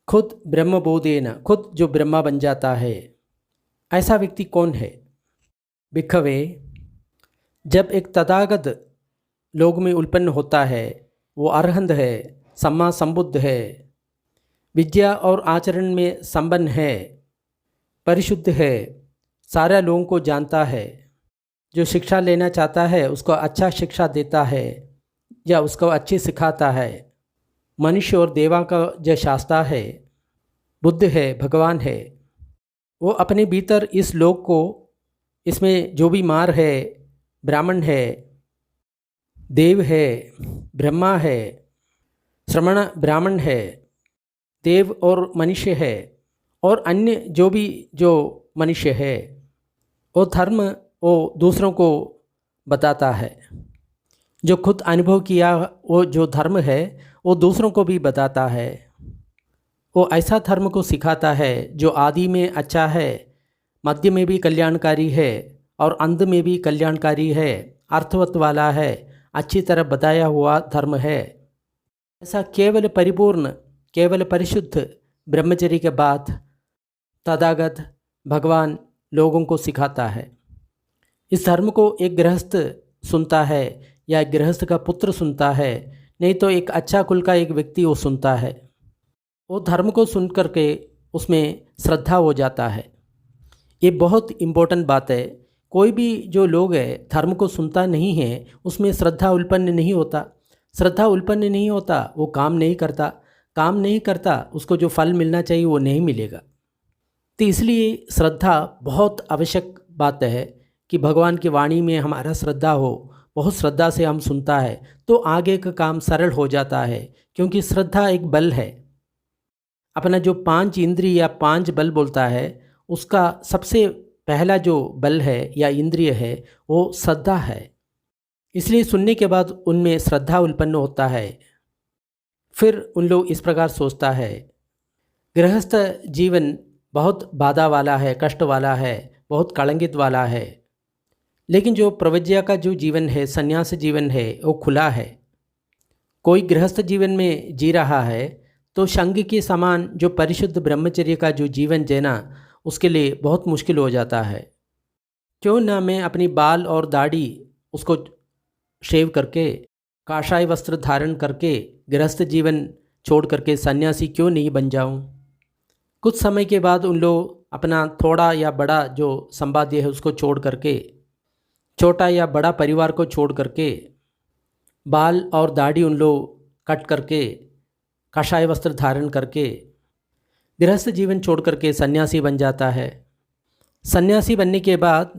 खुद ब्रह्मबोधेन, खुद जो ब्रह्मा बन जाता है। ऐसा व्यक्ति कौन है? भिक्खवे, जब एक तथागत लोग में उत्पन्न होता है, वो अरहंत है, सम्मा संबुद्ध है, विद्या और आचरण में संपन्न है, परिशुद्ध है, सारे लोगों को जानता है, जो शिक्षा लेना चाहता है उसको अच्छा शिक्षा देता है या उसको अच्छी सिखाता है, मनुष्य और देवा का जो शास्ता है, बुद्ध है, भगवान है, वो अपने भीतर इस लोक को, इसमें जो भी मार है, ब्राह्मण है, देव है, ब्रह्मा है, श्रमण ब्राह्मण है, देव और मनुष्य है, और अन्य जो भी जो मनुष्य है, वो धर्म वो दूसरों को बताता है। जो खुद अनुभव किया वो जो धर्म है वो दूसरों को भी बताता है। वो ऐसा धर्म को सिखाता है जो आदि में अच्छा है, मध्य में भी कल्याणकारी है और अंत में भी कल्याणकारी है, अर्थवत वाला है, अच्छी तरह बताया हुआ धर्म है। ऐसा केवल परिपूर्ण, केवल परिशुद्ध ब्रह्मचर्य के बाद तथागत भगवान लोगों को सिखाता है। इस धर्म को एक गृहस्थ सुनता है या एक गृहस्थ का पुत्र सुनता है, नहीं तो एक अच्छा कुल का एक व्यक्ति वो सुनता है। वो धर्म को सुन करके उसमें श्रद्धा हो जाता है। ये बहुत इम्पोर्टेंट बात है, कोई भी जो लोग है धर्म को सुनता नहीं है, उसमें श्रद्धा उत्पन्न नहीं होता। श्रद्धा उत्पन्न नहीं होता, वो काम नहीं करता। काम नहीं करता, उसको जो फल मिलना चाहिए वो नहीं मिलेगा। तो इसलिए श्रद्धा बहुत आवश्यक बात है कि भगवान की वाणी में हमारा श्रद्धा हो, बहुत श्रद्धा से हम सुनता है तो आगे का काम सरल हो जाता है, क्योंकि श्रद्धा एक बल है। अपना जो 5 इंद्रिय या 5 बल बोलता है, उसका सबसे पहला जो बल है या इंद्रिय है वो श्रद्धा है। इसलिए सुनने के बाद उनमें श्रद्धा उत्पन्न होता है। फिर उन लोग इस प्रकार सोचता है, गृहस्थ जीवन बहुत बाधा वाला है, कष्ट वाला है, बहुत कलंकित वाला है। लेकिन जो प्रवज्ञा का जो जीवन है, संन्यास जीवन है, वो खुला है। कोई गृहस्थ जीवन में जी रहा है तो संघ के समान जो परिशुद्ध ब्रह्मचर्य का जो जीवन जीना उसके लिए बहुत मुश्किल हो जाता है। क्यों ना मैं अपनी बाल और दाढ़ी उसको शेव करके, काषाय वस्त्र धारण करके, गृहस्थ जीवन छोड़ करके सन्यासी क्यों नहीं बन जाऊं। कुछ समय के बाद उन लोग अपना थोड़ा या बड़ा जो संपाद्य है उसको छोड़ करके, छोटा या बड़ा परिवार को छोड़ करके, बाल और दाढ़ी उन लोग कट करके, काषाय वस्त्र धारण करके गृहस्थ जीवन छोड़ करके सन्यासी बन जाता है। सन्यासी बनने के बाद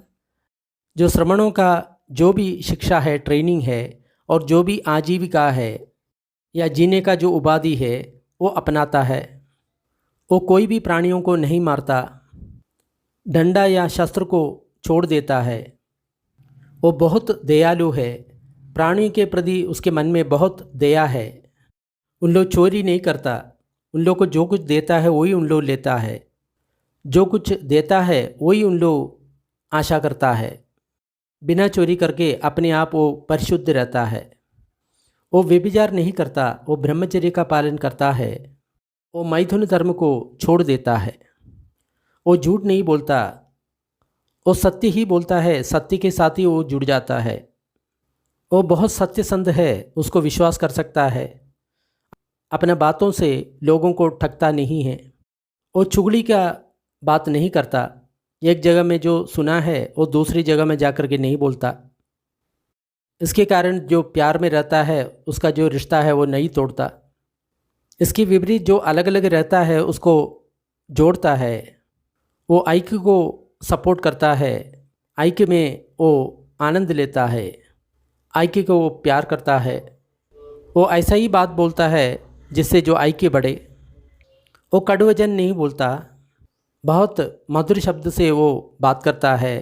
जो श्रमणों का जो भी शिक्षा है, ट्रेनिंग है, और जो भी आजीविका है या जीने का जो उपाधि है वो अपनाता है। वो कोई भी प्राणियों को नहीं मारता, डंडा या शस्त्र को छोड़ देता है। वो बहुत दयालु है, प्राणियों के प्रति उसके मन में बहुत दया है। उन लोग चोरी नहीं करता, उन लोग को जो कुछ देता है वही उन लोग लेता है, जो कुछ देता है वही उन लोग आशा करता है। बिना चोरी करके अपने आप वो परिशुद्ध रहता है। वो व्यभिचार नहीं करता, वो ब्रह्मचर्य का पालन करता है। वो मैथुन धर्म को छोड़ देता है। वो झूठ नहीं बोलता, वो सत्य ही बोलता है, सत्य के साथ ही वो जुड़ जाता है। वो बहुत सत्यसंध है, उसको विश्वास कर सकता है। अपने बातों से लोगों को ठगता नहीं है। वो चुगली का बात नहीं करता, एक जगह में जो सुना है वो दूसरी जगह में जाकर के नहीं बोलता। इसके कारण जो प्यार में रहता है उसका जो रिश्ता है वो नहीं तोड़ता। इसके विपरीत जो अलग अलग रहता है उसको जोड़ता है। वो ऐक्य को सपोर्ट करता है, ऐक्य में वो आनंद लेता है, ऐक्य को वो प्यार करता है। वो ऐसा ही बात बोलता है जिससे जो ऐक्य बढ़े। वो कड़वजन नहीं बोलता, बहुत मधुर शब्द से वो बात करता है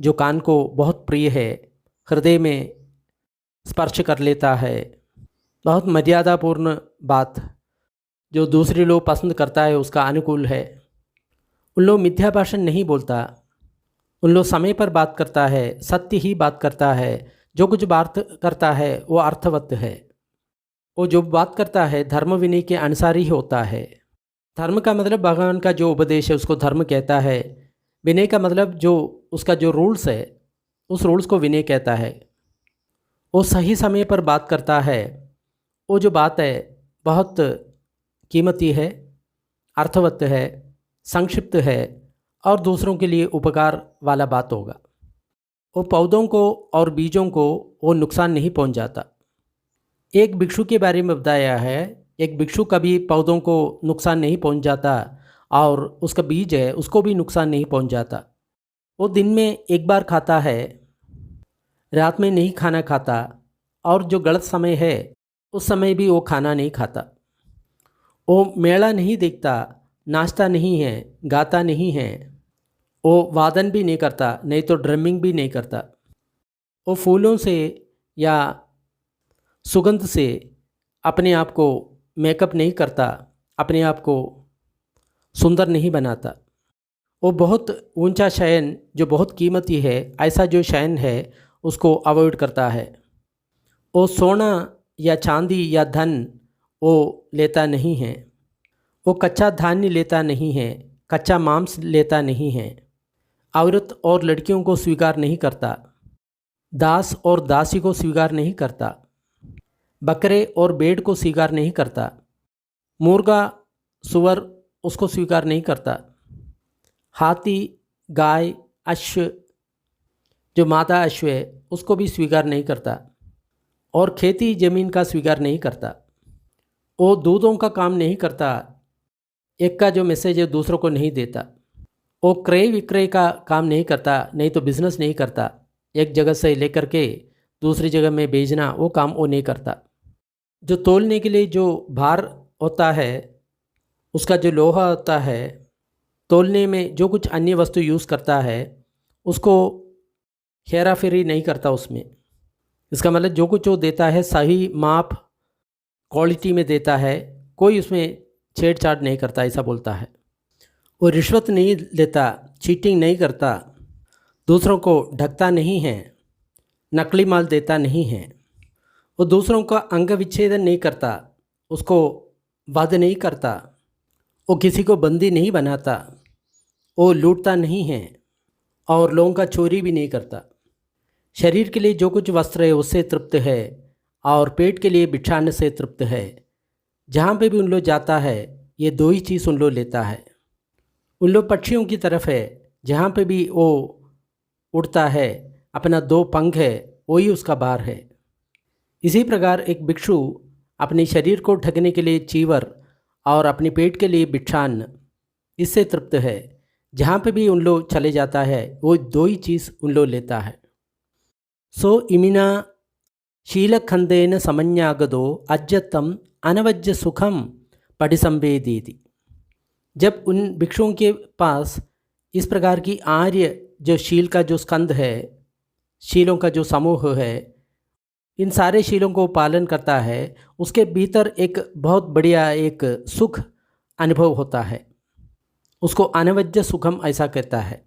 जो कान को बहुत प्रिय है, हृदय में स्पर्श कर लेता है। बहुत मर्यादापूर्ण बात जो दूसरे लोग पसंद करता है उसका अनुकूल है। उन लोग मिथ्या भाषण नहीं बोलता, उन लोग समय पर बात करता है, सत्य ही बात करता है। जो कुछ बात करता है वो अर्थवत है। वो जो बात करता है धर्म विनय के अनुसार ही होता है। धर्म का मतलब भगवान का जो उपदेश है उसको धर्म कहता है। विनय का मतलब जो उसका जो रूल्स है उस रूल्स को विनय कहता है। वो सही समय पर बात करता है। वो जो बात है बहुत कीमती है, अर्थवत है, संक्षिप्त है और दूसरों के लिए उपकार वाला बात होगा। वो पौधों को और बीजों को वो नुकसान नहीं पहुंचाता। एक भिक्षु के बारे में बताया है, एक भिक्षु कभी पौधों को नुकसान नहीं पहुंचाता और उसका बीज है उसको भी नुकसान नहीं पहुंचाता। वो दिन में एक बार खाता है, रात में नहीं खाना खाता, और जो गलत समय है उस समय भी वो खाना नहीं खाता। वो मेला नहीं देखता, नाचता नहीं है, गाता नहीं है, वो वादन भी नहीं करता, नहीं तो ड्रमिंग भी नहीं करता। वो फूलों से या सुगंध से अपने आप को मेकअप नहीं करता, अपने आप को सुंदर नहीं बनाता। वो बहुत ऊंचा शयन जो बहुत कीमती है, ऐसा जो शयन है उसको अवॉइड करता है। वो सोना या चांदी या धन वो लेता नहीं है। वो कच्चा धान्य लेता नहीं है, कच्चा मांस लेता नहीं है। औरत और लड़कियों को स्वीकार नहीं करता, दास और दासी को स्वीकार नहीं करता, बकरे और भेड़ को स्वीकार नहीं करता, मुर्गा सुअर उसको स्वीकार नहीं करता, हाथी गाय अश्व जो मादा अश्व है उसको भी स्वीकार नहीं करता और खेती ज़मीन का स्वीकार नहीं करता। वो दूधों का काम नहीं करता, एक का जो मैसेज है दूसरों को नहीं देता। वो क्रय विक्रय का काम नहीं करता, नहीं तो बिजनेस नहीं करता। एक जगह से लेकर के दूसरी जगह में भेजना वो काम वो नहीं करता। जो तोलने के लिए जो भार होता है उसका जो लोहा होता है, तोलने में जो कुछ अन्य वस्तु यूज़ करता है उसको हेरा फेरी नहीं करता उसमें। इसका मतलब जो कुछ वो देता है सही माप क्वालिटी में देता है, कोई उसमें छेड़छाड़ नहीं करता, ऐसा बोलता है। वो रिश्वत नहीं लेता, चीटिंग नहीं करता, दूसरों को ढकता नहीं है, नकली माल देता नहीं है। वो दूसरों का अंग विच्छेदन नहीं करता, उसको वध नहीं करता, वो किसी को बंदी नहीं बनाता, वो लूटता नहीं है और लोगों का चोरी भी नहीं करता। शरीर के लिए जो कुछ वस्त्र है उससे तृप्त है और पेट के लिए भिक्षान्न से तृप्त है। जहाँ पे भी उन लोग जाता है ये दो ही चीज़ उन लोग लेता है। उन लोग पक्षियों की तरफ है, जहाँ पे भी वो उड़ता है अपना दो पंख है वही उसका भार है। इसी प्रकार एक भिक्षु अपने शरीर को ढकने के लिए चीवर और अपने पेट के लिए भिक्षान्न, इससे तृप्त है। जहाँ पे भी उन लोग चले जाता है वो दो ही चीज़ उन लोग लेता है। सो इमिना शीलखंदेन समन्यागदो अज्जतम अनवज्य सुखम पटिसंवेदीति। जब उन भिक्षुओं के पास इस प्रकार की आर्य जो शील का जो स्कंद है, शीलों का जो समूह है, इन सारे शीलों को पालन करता है, उसके भीतर एक बहुत बढ़िया एक सुख अनुभव होता है। उसको अनवज्य सुखम ऐसा कहता है।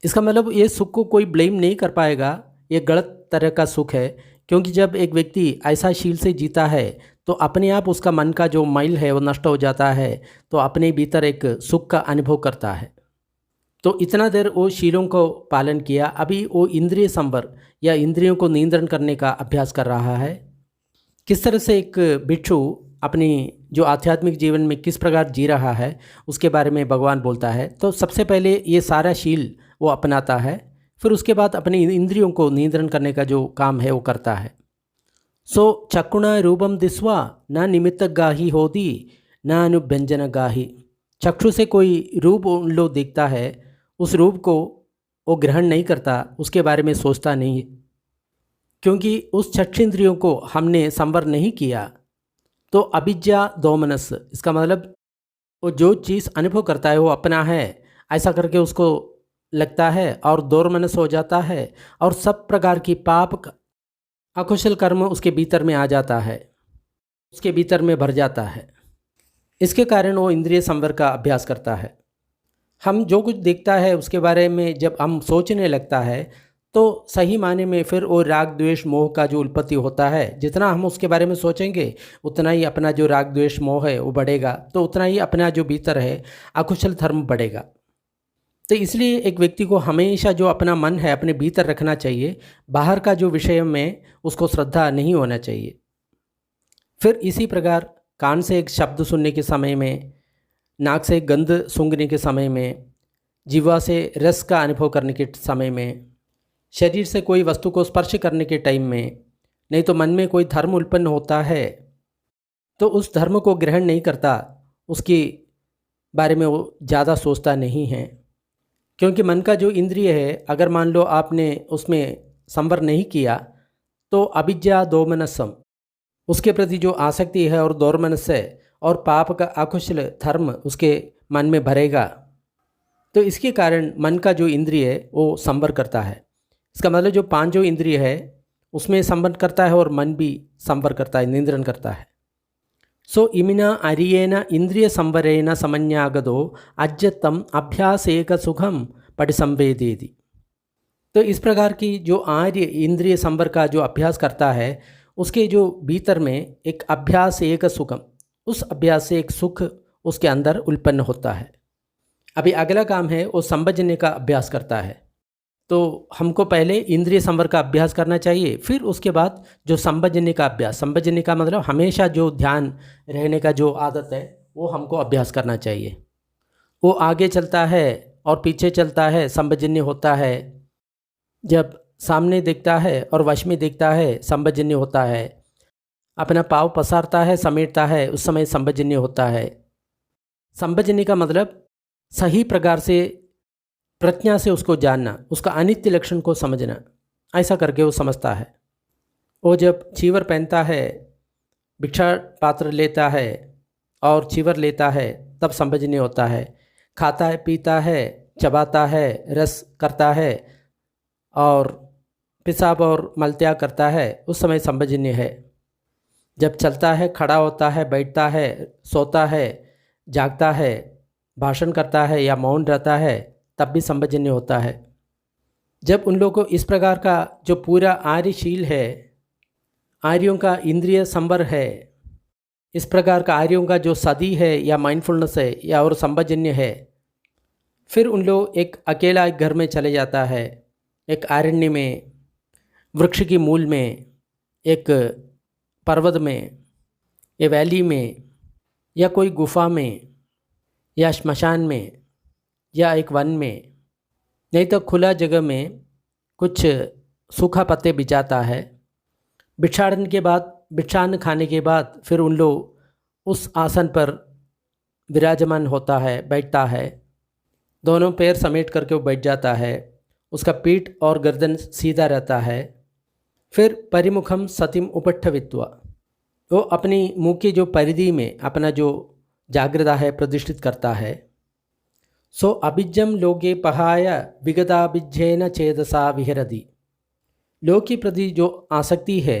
इसका मतलब ये सुख को कोई ब्लेम नहीं कर पाएगा, ये गलत तरह का सुख है। क्योंकि जब एक व्यक्ति ऐसा शील से जीता है तो अपने आप उसका मन का जो मैल है वो नष्ट हो जाता है, तो अपने भीतर एक सुख का अनुभव करता है। तो इतना देर वो शीलों को पालन किया, अभी वो इंद्रिय संवर या इंद्रियों को नियंत्रण करने का अभ्यास कर रहा है। किस तरह से एक भिक्षु अपनी जो आध्यात्मिक जीवन में किस प्रकार जी रहा है उसके बारे में भगवान बोलता है। तो सबसे पहले ये सारा शील वो अपनाता है, फिर उसके बाद अपनी इंद्रियों को नियंत्रण करने का जो काम है वो करता है। सो चक्षुणा रूपम दिस्वा न निमित्त गाही होती न अनुव्यंजन गाही। चक्षु से कोई रूप उन लोग देखता है, उस रूप को वो ग्रहण नहीं करता, उसके बारे में सोचता नहीं, क्योंकि उस चक्षुंद्रियों को हमने संवर नहीं किया। तो अविद्या दोमनस, इसका मतलब वो जो चीज़ अनुभव करता है वो अपना है ऐसा करके उसको लगता है और दोर्मनस हो जाता है, और सब प्रकार की पाप अकुशल कर्म उसके भीतर में आ जाता है, उसके भीतर में भर जाता है। इसके कारण वो इंद्रिय संवर का अभ्यास करता है। हम जो कुछ देखता है उसके बारे में जब हम सोचने लगता है तो सही माने में फिर वो राग द्वेष मोह का जो उत्पत्ति होता है, जितना हम उसके बारे में सोचेंगे उतना ही अपना जो राग द्वेष मोह है वो बढ़ेगा, तो उतना ही अपना जो भीतर है अकुशल धर्म बढ़ेगा। तो इसलिए एक व्यक्ति को हमेशा जो अपना मन है अपने भीतर रखना चाहिए, बाहर का जो विषय में उसको श्रद्धा नहीं होना चाहिए। फिर इसी प्रकार कान से एक शब्द सुनने के समय में, नाक से गंध सूंघने के समय में, जीवा से रस का अनुभव करने के समय में, शरीर से कोई वस्तु को स्पर्श करने के टाइम में, नहीं तो मन में कोई धर्म उत्पन्न होता है तो उस धर्म को ग्रहण नहीं करता, उसके बारे में वो ज़्यादा सोचता नहीं है। क्योंकि मन का जो इंद्रिय है, अगर मान लो आपने उसमें संवर नहीं किया तो अविद्या दोमनसम, उसके प्रति जो आसक्ति है और दोर्मनस है और पाप का अकुशल धर्म उसके मन में भरेगा, तो इसके कारण मन का जो इंद्रिय है वो संवर करता है। इसका मतलब जो पांच जो इंद्रिय है उसमें संवर करता है और मन भी संवर करता है, नियंत्रण करता है। सो इमिना अरियेन इंद्रिय संवरेण समन्यागदो अज्जतम अभ्यासेक सुखम पटिसंवेदेति। तो इस प्रकार की जो आर्य इंद्रिय संवर का जो अभ्यास करता है उसके जो भीतर में एक अभ्यास एक सुखम, उस अभ्यास से एक सुख उसके अंदर उत्पन्न होता है। अभी अगला काम है वो संभजने का अभ्यास करता है। तो हमको पहले इंद्रिय संवर का अभ्यास करना चाहिए, फिर उसके बाद जो संभजने का अभ्यास, संभजने का मतलब हमेशा जो ध्यान रहने का जो आदत है वो हमको अभ्यास करना चाहिए। वो आगे चलता है और पीछे चलता है, संभजन्य होता है। जब सामने देखता है और वश में देखता है, संभजन्य होता है। अपना पाँव पसारता है, समेटता है, उस समय संभजन्य होता है। संभजन्य का मतलब सही प्रकार से प्रज्ञा से उसको जानना, उसका अनित्य लक्षण को समझना, ऐसा करके वो समझता है। वो जब चीवर पहनता है, भिक्षा पात्र लेता है और चीवर लेता है, तब संभजन्य होता है। खाता है, पीता है, चबाता है, रस करता है और पेशाब और मलत्याग करता है, उस समय संभजन्य है। जब चलता है, खड़ा होता है, बैठता है, सोता है, जागता है, भाषण करता है या मौन रहता है, तब भी संभजन्य होता है। जब उन लोगों को इस प्रकार का जो पूरा आर्यशील है, आर्यों का इंद्रिय संवर है, इस प्रकार का आर्यों का जो सदी है या माइंडफुलनेस है या और संभजन्य है, फिर उन लोग एक अकेला एक घर में चले जाता है, एक अरण्य में, वृक्ष की मूल में, एक पर्वत में या वैली में या कोई गुफा में या श्मशान में या एक वन में, नहीं तो खुला जगह में कुछ सूखा पत्ते बिछाता है। भिक्षाटन के बाद, भिक्षान्न खाने के बाद फिर उन लोग उस आसन पर विराजमान होता है, बैठता है। दोनों पैर समेट करके वो बैठ जाता है, उसका पीठ और गर्दन सीधा रहता है। फिर परिमुखम सतिम उपट्ठवित्वा, वो अपनी मुँह की जो परिधि में अपना जो जागृता है प्रतिष्ठित करता है। सो अभिज्ञम लोके पहाय विगताभिज्ञेन चेतसा विहरति, लोक के प्रति जो आसक्ति है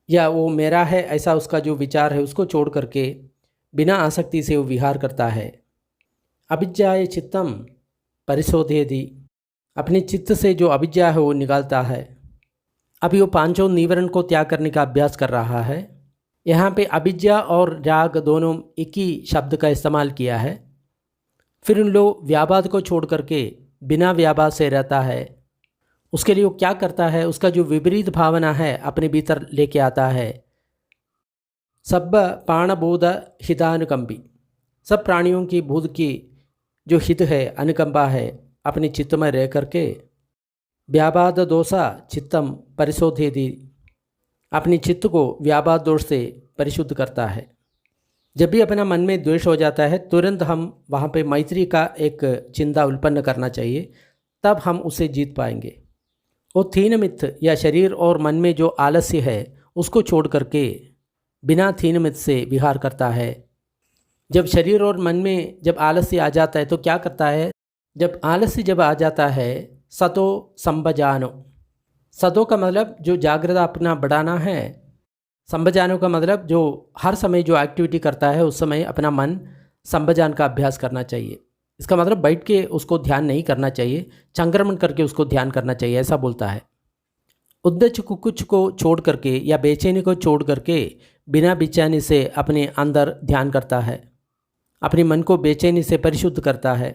या वो मेरा है ऐसा उसका जो विचार है, उसको छोड़ करके बिना आसक्ति से वो विहार करता है। अभिज्ञाय चित्तम परिशोधयति, अपने चित्त से जो अभिज्ञा है वो निकालता है। अभी वो पांचों निवरण को त्याग करने का अभ्यास कर रहा है। यहाँ पे अभिज्ञा और राग दोनों एक ही शब्द का इस्तेमाल किया है। फिर उन लोग व्यापाद को छोड़ करके बिना व्यापाद से रहता है। उसके लिए वो क्या करता है, उसका जो विपरीत भावना है अपने भीतर लेके आता है। सब प्राणबोध हितानुकंपी, सब प्राणियों की बोध की जो हित है, अनुकंपा है, अपने चित्त में रह करके व्यापाद दोषा चित्तम परिशोधयति, अपने चित्त को व्यापाद दोष से परिशुद्ध करता है। जब भी अपना मन में द्वेष हो जाता है, तुरंत हम वहाँ पे मैत्री का एक चिंता उत्पन्न करना चाहिए, तब हम उसे जीत पाएंगे। वो थीन मिथ या शरीर और मन में जो आलस्य है उसको छोड़ करके बिना थीन मिथ से विहार करता है। जब शरीर और मन में जब आलस्य आ जाता है तो क्या करता है, जब आलस्य जब आ जाता है, सतो संभजानो, सतो का मतलब जो जागृता अपना बढ़ाना है, संभजानो का मतलब जो हर समय जो एक्टिविटी करता है उस समय अपना मन संभजान का अभ्यास करना चाहिए। इसका मतलब बैठ के उसको ध्यान नहीं करना चाहिए, संक्रमण करके उसको ध्यान करना चाहिए, ऐसा बोलता है। उद्देश्य कुछ को छोड़ करके या बेचैनी को छोड़ करके बिना बेचैनी से अपने अंदर ध्यान करता है, अपने मन को बेचैनी से परिशुद्ध करता है।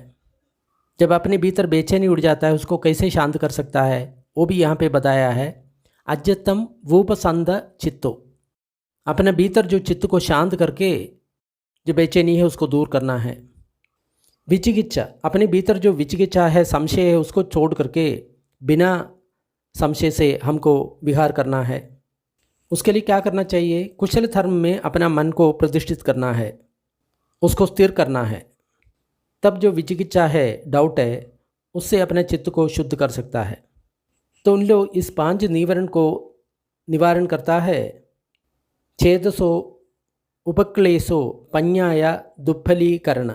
जब अपने भीतर बेचैनी उड़ जाता है उसको कैसे शांत कर सकता है, वो भी यहाँ पे बताया है। अज्जतम वूपसंद चित्तो, अपने भीतर जो चित्त को शांत करके जो बेचैनी है उसको दूर करना है। विचिकित्सा, अपने भीतर जो विचिकित्सा है, संशय है, उसको छोड़ करके बिना संशय से हमको विहार करना है। उसके लिए क्या करना चाहिए, कुशल धर्म में अपना मन को प्रतिष्ठित करना है, उसको स्थिर करना है। तब जो विचिकित्सा है, डाउट है, उससे अपने चित्त को शुद्ध कर सकता है। तो उन लोग इस 5 निवारण को निवारण करता है। छेदसो उपक्लेशो पඤ्ඤाय दुःफलीकरण,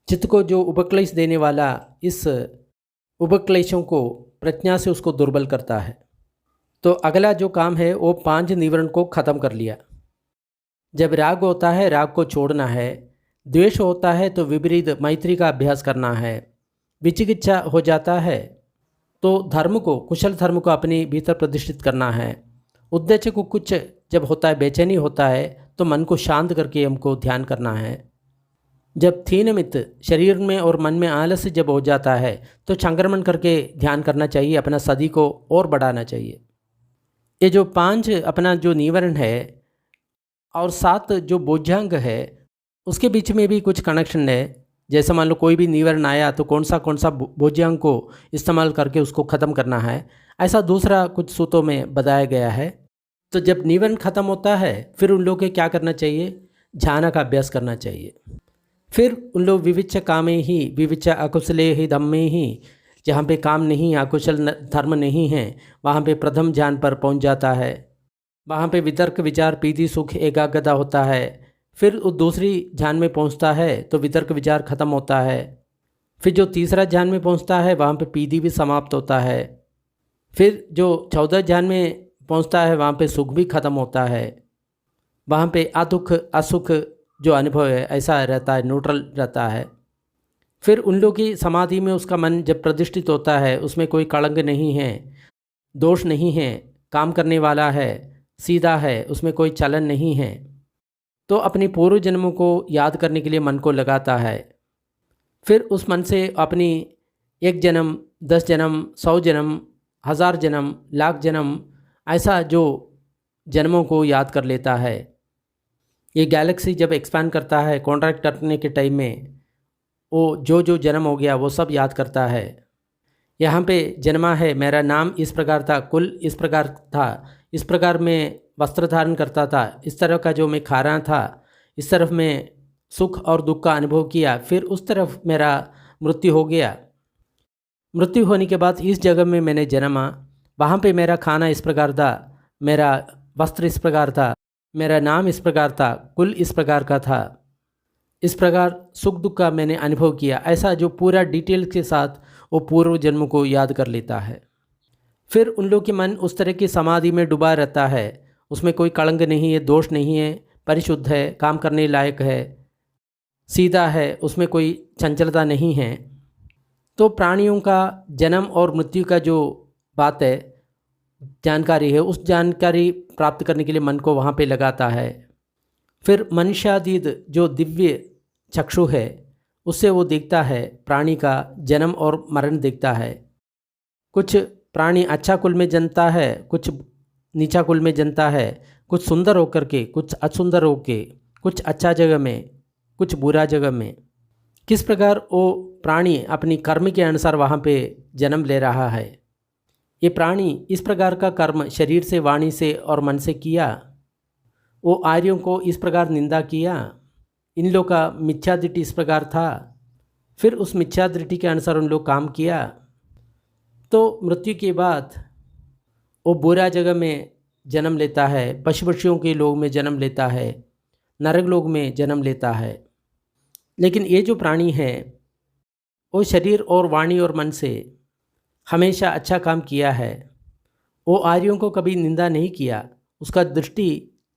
चित्त को जो उपक्लेश देने वाला इस उपक्लेशों को प्रज्ञा से उसको दुर्बल करता है। तो अगला जो काम है वो 5 निवरण को ख़त्म कर लिया। जब राग होता है राग को छोड़ना है, द्वेष होता है तो विपरीत मैत्री का अभ्यास करना है, विचिकित्सा हो जाता है तो धर्म को, कुशल धर्म को अपने भीतर प्रतिष्ठित करना है। उद्देश्य को कुछ जब होता है, बेचैनी होता है तो मन को शांत करके हमको ध्यान करना है। जब थीनमित शरीर में और मन में आलस्य जब हो जाता है तो संक्रमण करके ध्यान करना चाहिए, अपना सदी को और बढ़ाना चाहिए। ये जो 5 अपना जो निवरण है और 7 जो बोझांग है उसके बीच में भी कुछ कनेक्शन है। जैसे मान लो कोई भी नीवरण आया तो कौन सा भोज्यांग को इस्तेमाल करके उसको ख़त्म करना है, ऐसा दूसरा कुछ सूत्रों में बताया गया है। तो जब नीवरण ख़त्म होता है फिर उन लोगों को क्या करना चाहिए, ध्यान का अभ्यास करना चाहिए। फिर उन लोग विविच्य कामे ही विविच्य अकुशले ही धम्मे ही, जहाँ पे काम नहीं, अकुशल धर्म नहीं है, वहाँ पे प्रथम ध्यान पर पहुँच जाता है। वहाँ पे वितर्क विचार पीति सुख एकाग्रता होता है। फिर वो दूसरी ध्यान में पहुँचता है तो वितर्क विचार खत्म होता है। फिर जो तीसरा ध्यान में पहुँचता है वहाँ पे पीति भी समाप्त होता है। फिर जो 14 ध्यान में पहुँचता है वहाँ पे सुख भी खत्म होता है। वहाँ पे अदुख असुख जो अनुभव है ऐसा रहता है, न्यूट्रल रहता है। फिर उन लोगों की समाधि में उसका मन जब प्रतिष्ठित होता है, उसमें कोई कलंक नहीं है, दोष नहीं है, काम करने वाला है, सीधा है, उसमें कोई चलन नहीं है, तो अपनी पूर्व जन्मों को याद करने के लिए मन को लगाता है। फिर उस मन से अपनी 1 जन्म, 10 जन्म, 100 जन्म, 1000 जन्म, लाख जन्म, ऐसा जो जन्मों को याद कर लेता है। ये गैलेक्सी जब एक्सपैंड करता है कॉन्ट्रैक्ट करने के टाइम में, वो जो जन्म हो गया वो सब याद करता है। यहाँ पे जन्मा है, मेरा नाम इस प्रकार था, कुल इस प्रकार था, इस प्रकार मैं वस्त्र धारण करता था, इस तरह का जो मैं खा रहा था, इस तरफ मैं सुख और दुख का अनुभव किया, फिर उस तरफ मेरा मृत्यु हो गया। मृत्यु होने के बाद इस जगह में मैंने जन्मा, वहाँ पे मेरा खाना इस प्रकार था, मेरा वस्त्र इस प्रकार था, मेरा नाम इस प्रकार था, कुल इस प्रकार का था, इस प्रकार सुख दुख का मैंने अनुभव किया। ऐसा जो पूरा डिटेल के साथ वो पूर्व जन्म को याद कर लेता है। फिर उन लोगों के मन उस तरह की समाधि में डूबा रहता है, उसमें कोई कलंक नहीं है, दोष नहीं है, परिशुद्ध है, काम करने लायक है, सीधा है, उसमें कोई चंचलता नहीं है। तो प्राणियों का जन्म और मृत्यु का जो बात है, जानकारी है, उस जानकारी प्राप्त करने के लिए मन को वहाँ पे लगाता है। फिर मनुष्यादीद जो दिव्य चक्षु है उससे वो देखता है, प्राणी का जन्म और मरण देखता है। कुछ प्राणी अच्छा कुल में जन्मता है, कुछ नीचा कुल में जन्मता है, कुछ सुंदर होकर के, कुछ असुंदर होके, कुछ अच्छा जगह में, कुछ बुरा जगह में। किस प्रकार वो प्राणी अपनी कर्म के अनुसार वहाँ पे जन्म ले रहा है। ये प्राणी इस प्रकार का कर्म शरीर से, वाणी से और मन से किया, वो आर्यों को इस प्रकार निंदा किया, इन लोग का मिथ्या दृष्टि इस प्रकार था, फिर उस मिथ्या दृष्टि के अनुसार उन लोग काम किया, तो मृत्यु के बाद वो बुरा जगह में जन्म लेता है, पशु पक्षियों के लोग में जन्म लेता है, नरक लोग में जन्म लेता है। लेकिन ये जो प्राणी है वो शरीर और वाणी और मन से हमेशा अच्छा काम किया है, वो आर्यों को कभी निंदा नहीं किया, उसका दृष्टि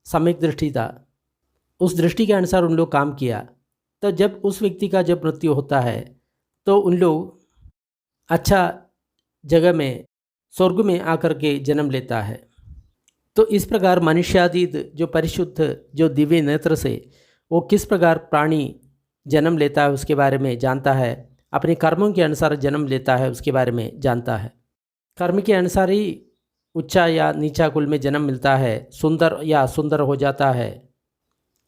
सम्यक दृष्टि था, उस दृष्टि के अनुसार उन लोग काम किया। तो जब उस व्यक्ति का जब मृत्यु होता है तो उन लोग अच्छा जगह में, स्वर्ग में आकर के जन्म लेता है। तो इस प्रकार मनुष्यादीद जो परिशुद्ध जो दिव्य नेत्र से वो किस प्रकार प्राणी जन्म लेता है उसके बारे में जानता है, अपने कर्मों के अनुसार जन्म लेता है उसके बारे में जानता है। कर्म के अनुसार ही ऊंचा या नीचा कुल में जन्म मिलता है, सुंदर या असुंदर हो जाता है,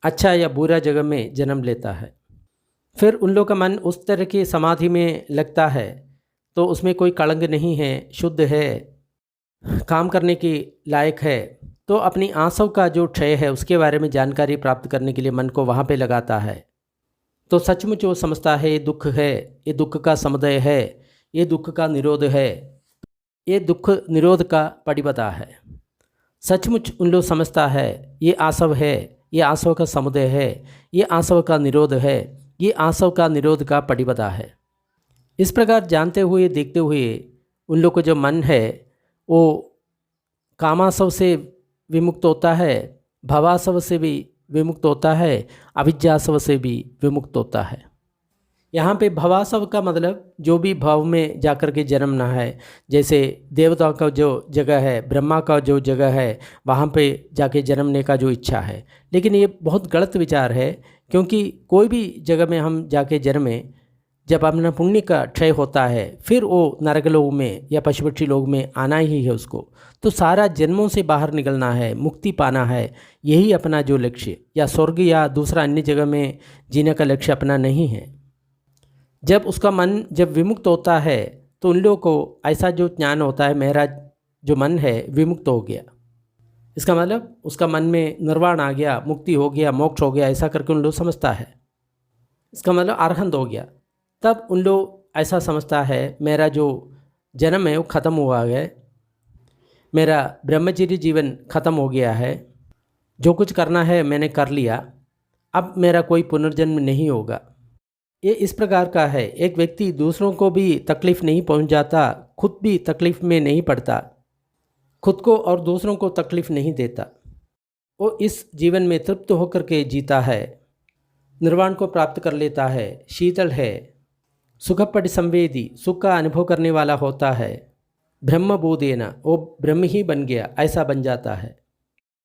अच्छा या बुरा जगह में जन्म लेता है। फिर उन लोगों का मन उस तरह की समाधि में लगता है तो उसमें कोई कलंक नहीं है, शुद्ध है, काम करने के लायक है। तो अपनी आंसों का जो क्षय है उसके बारे में जानकारी प्राप्त करने के लिए मन को वहाँ पे लगाता है। तो सचमुच वो समझता है ये दुख है, ये दुख का समुदय है, ये दुख का निरोध है, ये दुख निरोध का पटिपदा है। सचमुच उन लोग समझता है ये आसव है, ये आसव का समुदय है, ये आसव का निरोध है, ये आसव का निरोध का पटिपदा है। इस प्रकार जानते हुए, देखते हुए उन लोग को जो मन है वो कामासव से विमुक्त होता है, भवासव से भी विमुक्त होता है, अविद्यासव से भी विमुक्त होता है। यहाँ पे भवासव का मतलब जो भी भाव में जाकर के जन्मना है, जैसे देवताओं का जो जगह है, ब्रह्मा का जो जगह है, वहाँ पे जाके जन्मने का जो इच्छा है। लेकिन ये बहुत गलत विचार है, क्योंकि कोई भी जगह में हम जाके जन्में, जब अपना पुण्य का क्षय होता है फिर वो नरक लोक में या पशु पक्षी लोक में आना ही है उसको। तो सारा जन्मों से बाहर निकलना है, मुक्ति पाना है, यही अपना जो लक्ष्य, या स्वर्ग या दूसरा अन्य जगह में जीने का लक्ष्य अपना नहीं है। जब उसका मन जब विमुक्त होता है तो उन लोगों को ऐसा जो ज्ञान होता है, मेरा जो मन है विमुक्त हो गया, इसका मतलब उसका मन में निर्वाण आ गया, मुक्ति हो गया, मोक्ष हो गया, ऐसा करके उन लोग समझता है। इसका मतलब अरहंत हो गया। तब उन लोग ऐसा समझता है मेरा जो जन्म है वो ख़त्म हुआ है, मेरा ब्रह्मचर्य जीवन ख़त्म हो गया है, जो कुछ करना है मैंने कर लिया, अब मेरा कोई पुनर्जन्म नहीं होगा। ये इस प्रकार का है। एक व्यक्ति दूसरों को भी तकलीफ़ नहीं पहुंच जाता, खुद भी तकलीफ़ में नहीं पड़ता, खुद को और दूसरों को तकलीफ़ नहीं देता, वो इस जीवन में तृप्त होकर के जीता है, निर्वाण को प्राप्त कर लेता है, शीतल है, सुखपट संवेदी, सुख का अनुभव करने वाला होता है, ब्रह्म बोधेना, वो ब्रह्म ही बन गया, ऐसा बन जाता है।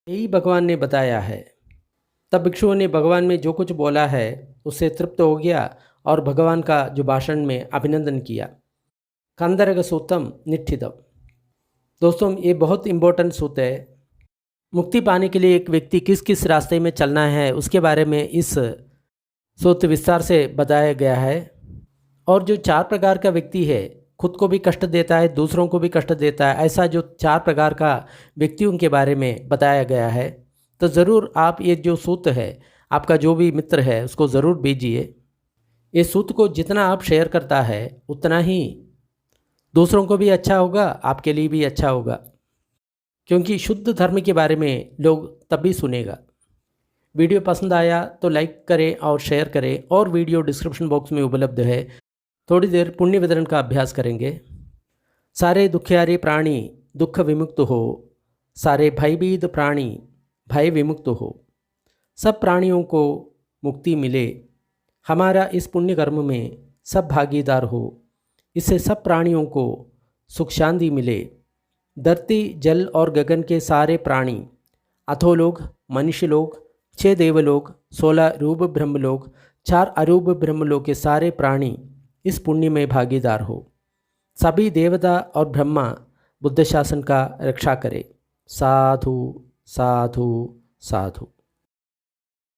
यही भगवान ने बताया है। तब भिक्षुओं ने भगवान में जो कुछ बोला है उससे तृप्त हो गया और भगवान का जो भाषण में अभिनंदन किया। कंदरग सूतम निठितम। दोस्तों, ये बहुत इम्पोर्टेंट सूत्र है। मुक्ति पाने के लिए एक व्यक्ति किस किस रास्ते में चलना है उसके बारे में इस सूत्र विस्तार से बताया गया है। और जो 4 प्रकार का व्यक्ति है, खुद को भी कष्ट देता है, दूसरों को भी कष्ट देता है, ऐसा जो 4 प्रकार का व्यक्तियों के बारे में बताया गया है, तो ज़रूर आप ये जो सूत्र है, आपका जो भी मित्र है उसको ज़रूर भेजिए। ये सूत्र को जितना आप शेयर करता है उतना ही दूसरों को भी अच्छा होगा, आपके लिए भी अच्छा होगा, क्योंकि शुद्ध धर्म के बारे में लोग तभी सुनेगा। वीडियो पसंद आया तो लाइक करें और शेयर करें, और वीडियो डिस्क्रिप्शन बॉक्स में उपलब्ध है। थोड़ी देर पुण्य वितरण का अभ्यास करेंगे। सारे दुखियारे प्राणी दुख विमुक्त हो, सारे भयभीत प्राणी भय विमुक्त हो, सब प्राणियों को मुक्ति मिले, हमारा इस पुण्य कर्म में सब भागीदार हो, इससे सब प्राणियों को सुख शांति मिले। धरती जल और गगन के सारे प्राणी, अधोलोक, मनुष्य लोक, 6 देवलोक, 16 रूप ब्रह्मलोक, 4 अरूप ब्रह्मलोक के सारे प्राणी इस पुण्य में भागीदार हो। सभी देवता और ब्रह्मा बुद्ध शासन का रक्षा करे। साधु साधु साधु।